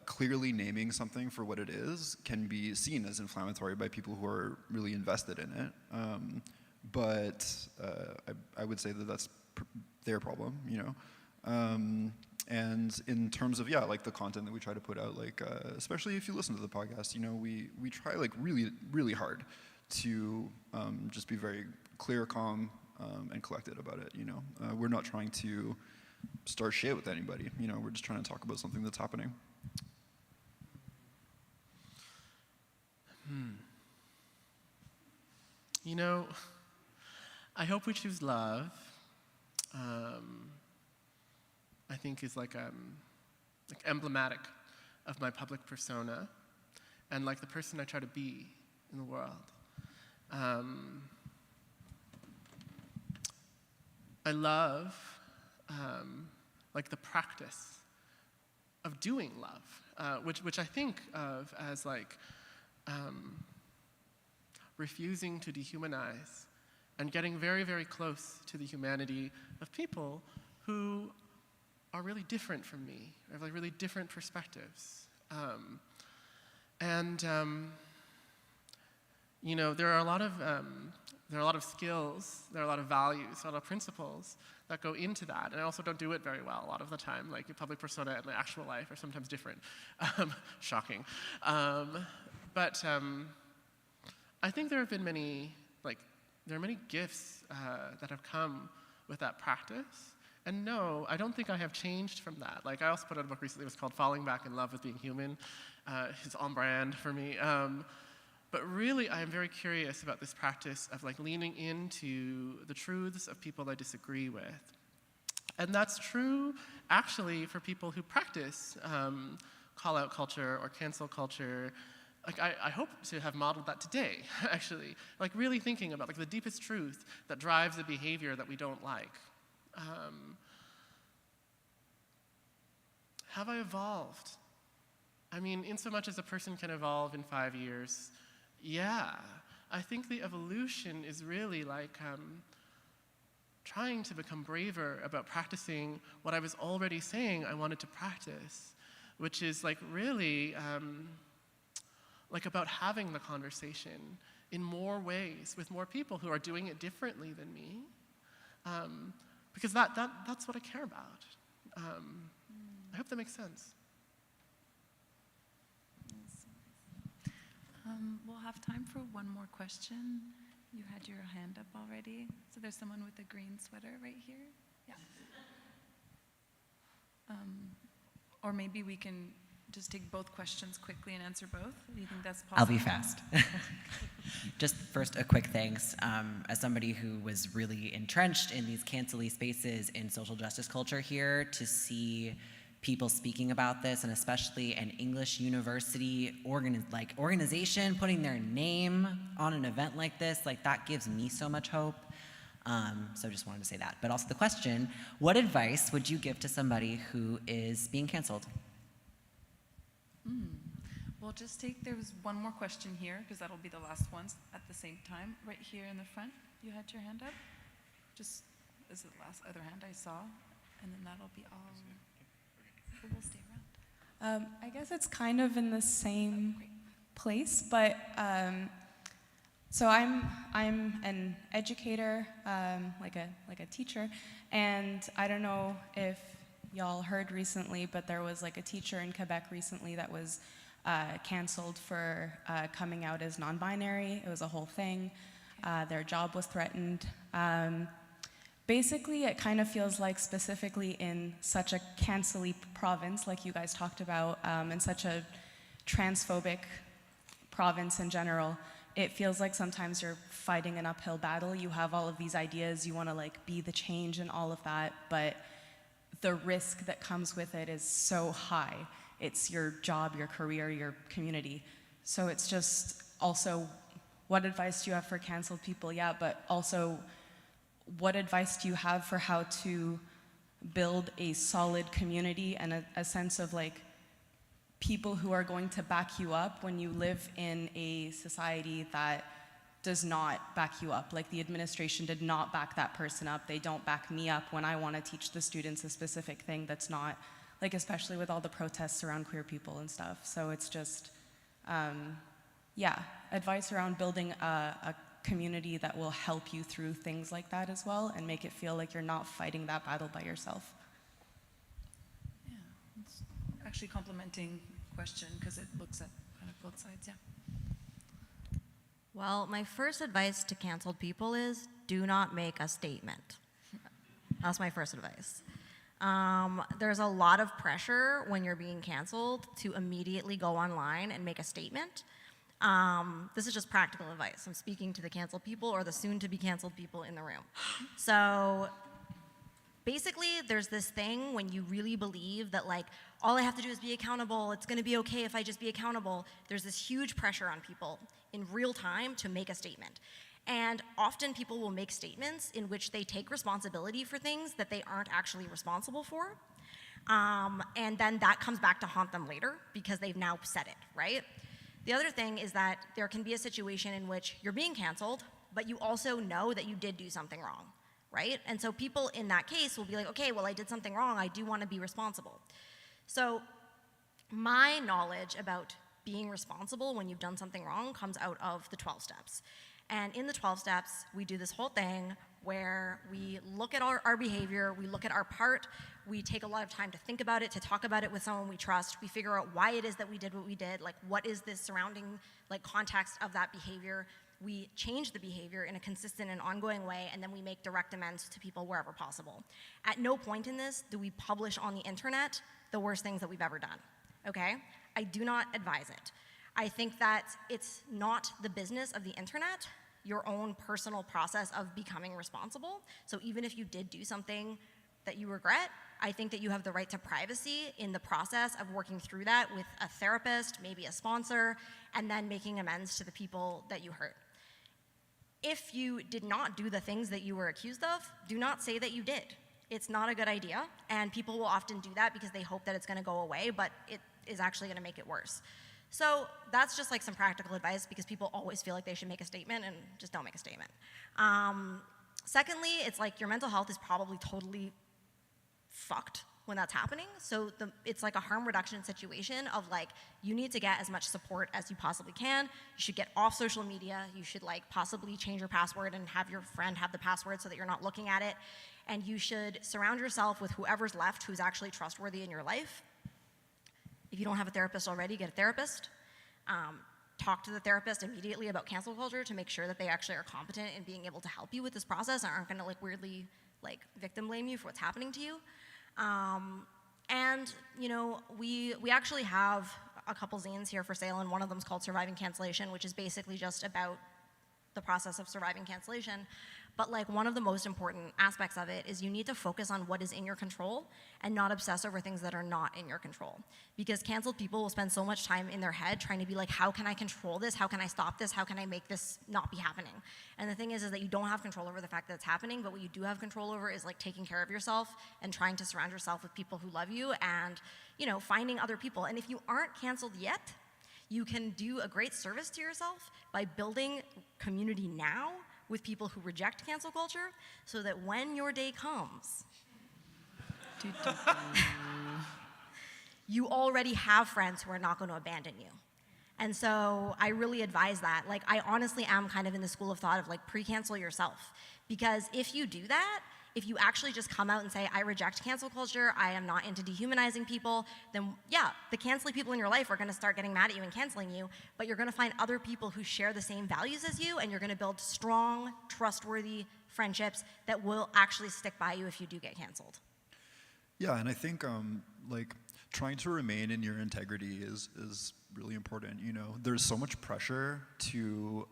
clearly naming something for what it is can be seen as inflammatory by people who are really invested in it. But I would say that that's their problem, you know. And in terms of, the content that we try to put out, especially if you listen to the podcast, we try really, really hard to just be very clear, calm, and collected about it, We're not trying to start shit with anybody, we're just trying to talk about something that's happening. I hope we choose love. I think is emblematic of my public persona and the person I try to be in the world. I love the practice of doing love, which I think of as refusing to dehumanize and getting very, very close to the humanity of people who are really different from me, have really different perspectives. there are a lot of skills, there are a lot of values, a lot of principles that go into that, and I also don't do it very well a lot of the time. Like, your public persona and my actual life are sometimes different. Shocking. But I think there have been many gifts that have come with that practice. And no, I don't think I have changed from that. Like, I also put out a book recently, it was called Falling Back in Love with Being Human. It's on brand for me. But really, I am very curious about this practice of like leaning into the truths of people I disagree with. And that's true, actually, for people who practice call-out culture or cancel culture. Like, I hope to have modeled that today, actually. Like, really thinking about like the deepest truth that drives the behavior that we don't like. Have I evolved? I mean, in so much as a person can evolve in 5 years, yeah. I think the evolution is really like trying to become braver about practicing what I was already saying I wanted to practice, which is like really like about having the conversation in more ways with more people who are doing it differently than me. Because that's what I care about. I hope that makes sense. We'll have time for one more question. You had your hand up already. So there's someone with a green sweater right here. Yeah. Or maybe we can just take both questions quickly and answer both. Do you think that's possible? I'll be fast. Just first, a quick thanks. As somebody who was really entrenched in these cancel-y spaces in social justice culture here, to see people speaking about this, and especially an English university organization putting their name on an event like this, like that gives me so much hope. So just wanted to say that. But also the question, what advice would you give to somebody who is being canceled? We'll just there was one more question here, because that'll be the last ones at the same time. Right here in the front, you had your hand up. Just as the last other hand I saw, and then that'll be all. We'll stay around. I guess it's kind of in the same place, but so I'm an educator, like a teacher, and I don't know if y'all heard recently, but there was like a teacher in Quebec recently that was canceled for coming out as non-binary. It was a whole thing. Their job was threatened. Basically, it kind of feels like, specifically in such a cancel-y province, like you guys talked about, and such a transphobic province in general, it feels like sometimes you're fighting an uphill battle. You have all of these ideas, you want to like be the change and all of that, but the risk that comes with it is so high. It's your job, your career, your community. So it's just also, what advice do you have for canceled people? Yeah, but also, what advice do you have for how to build a solid community and a sense of like people who are going to back you up when you live in a society that does not back you up? Like, the administration did not back that person up. They don't back me up when I want to teach the students a specific thing that's not, like, especially with all the protests around queer people and stuff. So it's just, yeah, advice around building a community that will help you through things like that as well, and make it feel like you're not fighting that battle by yourself. Yeah, it's actually complimenting question, because it looks at kind of both sides. Yeah. Well, my first advice to canceled people is do not make a statement. That's my first advice. There's a lot of pressure when you're being canceled to immediately go online and make a statement. This is just practical advice. I'm speaking to the canceled people or the soon-to-be canceled people in the room. So basically, there's this thing when you really believe that, like, all I have to do is be accountable, it's gonna be okay if I just be accountable. There's this huge pressure on people in real time to make a statement. And often people will make statements in which they take responsibility for things that they aren't actually responsible for. And then that comes back to haunt them later because they've now said it, right? The other thing is that there can be a situation in which you're being canceled, but you also know that you did do something wrong, right? And so people in that case will be like, okay, well, I did something wrong, I do want to be responsible. So my knowledge about being responsible when you've done something wrong comes out of the 12 steps. And in the 12 steps, we do this whole thing where we look at our behavior, we look at our part, we take a lot of time to think about it, to talk about it with someone we trust, we figure out why it is that we did what we did, like what is the surrounding like context of that behavior. We change the behavior in a consistent and ongoing way, and then we make direct amends to people wherever possible. At no point in this do we publish on the internet the worst things that we've ever done, okay? I do not advise it. I think that it's not the business of the internet, your own personal process of becoming responsible. So even if you did do something that you regret, I think that you have the right to privacy in the process of working through that with a therapist, maybe a sponsor, and then making amends to the people that you hurt. If you did not do the things that you were accused of, do not say that you did. It's not a good idea, and people will often do that because they hope that it's gonna go away, but it is actually gonna make it worse. So that's just like some practical advice, because people always feel like they should make a statement and just don't make a statement. Secondly, it's like your mental health is probably totally fucked when that's happening. So it's like a harm reduction situation of like, you need to get as much support as you possibly can. You should get off social media. You should like possibly change your password and have your friend have the password so that you're not looking at it. And you should surround yourself with whoever's left who's actually trustworthy in your life. If you don't have a therapist already, get a therapist. Talk to the therapist immediately about cancel culture to make sure that they actually are competent in being able to help you with this process and aren't gonna like weirdly like victim blame you for what's happening to you. And you know, we actually have a couple zines here for sale, and one of them is called Surviving Cancellation, which is basically just about the process of surviving cancellation. But like one of the most important aspects of it is you need to focus on what is in your control and not obsess over things that are not in your control. Because canceled people will spend so much time in their head trying to be like, how can I control this? How can I stop this? How can I make this not be happening? And the thing is that you don't have control over the fact that it's happening, but what you do have control over is like taking care of yourself and trying to surround yourself with people who love you and, you know, finding other people. And if you aren't canceled yet, you can do a great service to yourself by building community now with people who reject cancel culture, so that when your day comes, you already have friends who are not going to abandon you. And so I really advise that. Like, I honestly am kind of in the school of thought of like pre-cancel yourself. Because if you do that, if you actually just come out and say, I reject cancel culture, I am not into dehumanizing people, then yeah, the canceling people in your life are gonna start getting mad at you and canceling you, but you're gonna find other people who share the same values as you, and you're gonna build strong, trustworthy friendships that will actually stick by you if you do get canceled. Yeah, and I think like trying to remain in your integrity is really important. You know, there's so much pressure to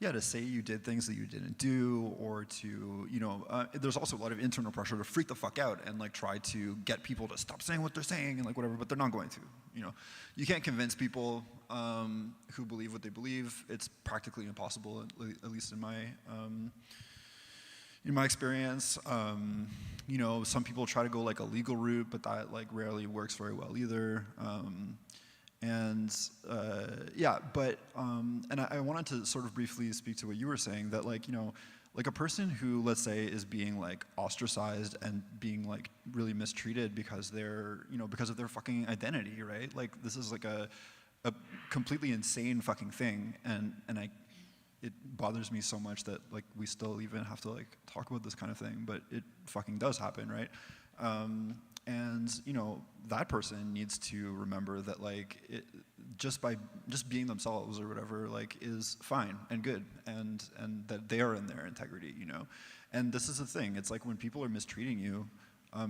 to say you did things that you didn't do, or to, you know, there's also a lot of internal pressure to freak the fuck out and like try to get people to stop saying what they're saying and like whatever, but they're not going to. You know, you can't convince people who believe what they believe. It's practically impossible, at least in my experience. You know, some people try to go like a legal route, but that like rarely works very well either. And I wanted to sort of briefly speak to what you were saying, that like, you know, like a person who, let's say, is being like ostracized and being like really mistreated because they're, you know, because of their fucking identity, right? Like this is like a completely insane fucking thing, and it bothers me so much that like we still even have to like talk about this kind of thing, but it fucking does happen, right? And you know, that person needs to remember that like just being themselves or whatever like is fine and good, and that they are in their integrity, you know. And this is the thing, it's like when people are mistreating you,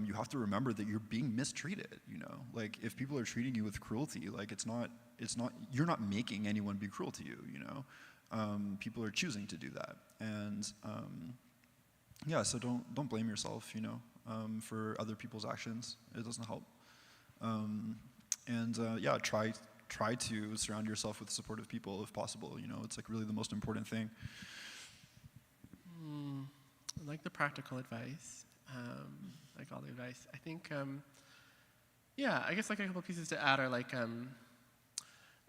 you have to remember that you're being mistreated, you know. Like if people are treating you with cruelty, like it's not you're not making anyone be cruel to you, you know. People are choosing to do that, and so don't blame yourself, you know, for other people's actions. It doesn't help. Try to surround yourself with supportive people if possible. You know, it's like really the most important thing. I like the practical advice. Like all the advice. I think, I guess like a couple pieces to add are like,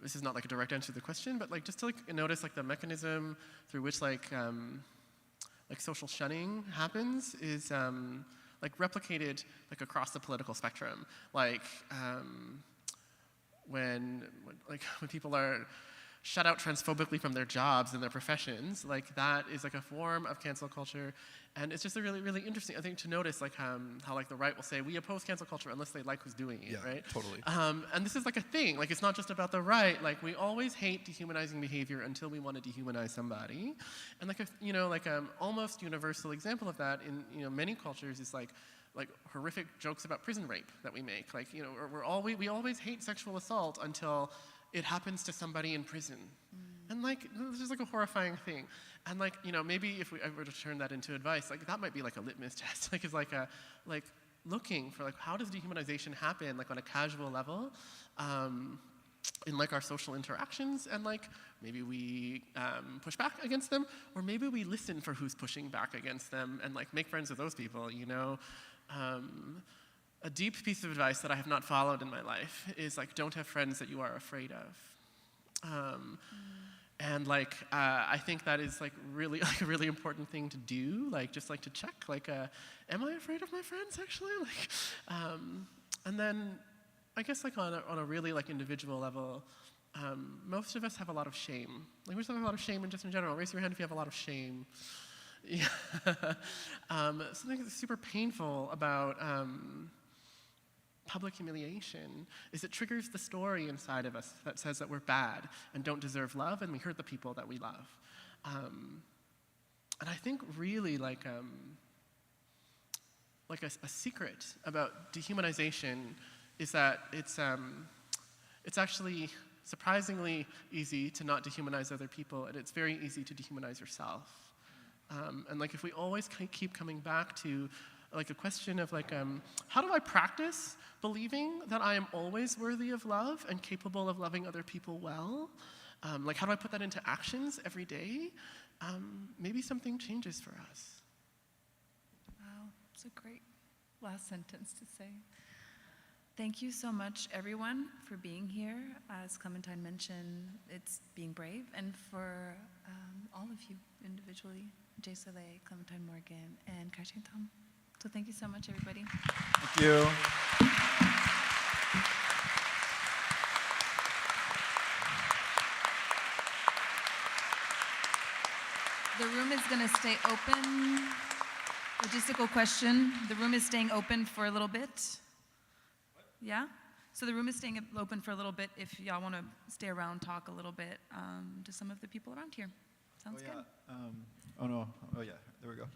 this is not like a direct answer to the question, but like just to like notice like the mechanism through which like social shunning happens is like replicated like across the political spectrum. Like when people are shut out transphobically from their jobs and their professions, like that is like a form of cancel culture. And it's just a really, really interesting, I think, to notice like how like the right will say, we oppose cancel culture unless they like who's doing it, right? Totally. And this is like a thing, like it's not just about the right, like we always hate dehumanizing behavior until we want to dehumanize somebody. And like, almost universal example of that in, many cultures is like horrific jokes about prison rape that we make. Like, we always hate sexual assault until it happens to somebody in prison. And like, this is like a horrifying thing. And like, maybe if I were to turn that into advice, like that might be like a litmus test. Like it's like looking for like, how does dehumanization happen like on a casual level in like our social interactions, and like maybe we push back against them, or maybe we listen for who's pushing back against them and like make friends with those people, A deep piece of advice that I have not followed in my life is like, don't have friends that you are afraid of. And like, I think that is like really like a really important thing to do, like just like to check, like, am I afraid of my friends actually? Like, and then I guess like on a really like individual level, most of us have a lot of shame. Like we just have a lot of shame and just in general. Raise your hand if you have a lot of shame. Yeah. Something that's super painful about public humiliation is it triggers the story inside of us that says that we're bad and don't deserve love and we hurt the people that we love. And I think really like a secret about dehumanization is that it's actually surprisingly easy to not dehumanize other people, and it's very easy to dehumanize yourself. And like if we always keep coming back to like a question of like, how do I practice believing that I am always worthy of love and capable of loving other people well? Like how do I put that into actions every day? Maybe something changes for us. Wow, it's a great last sentence to say. Thank you so much, everyone, for being here. As Clementine mentioned, it's being brave, and for all of you individually, Lesoleil, Clementine Morrigan, and Kai Cheng Thom. So thank you so much, everybody. Thank you. The room is going to stay open. Logistical question. The room is staying open for a little bit. Yeah? So the room is staying open for a little bit if y'all want to stay around, talk a little bit to some of the people around here. Sounds good. Oh no. Oh yeah. There we go.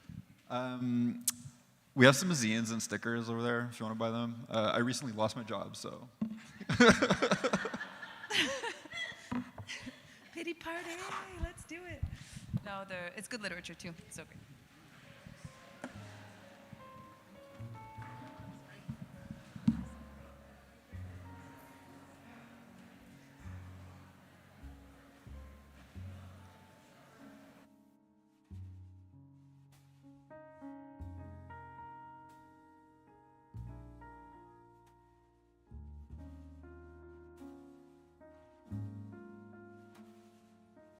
We have some zines and stickers over there if you want to buy them. I recently lost my job, so. Pity party. Let's do it. No, it's good literature too. It's okay.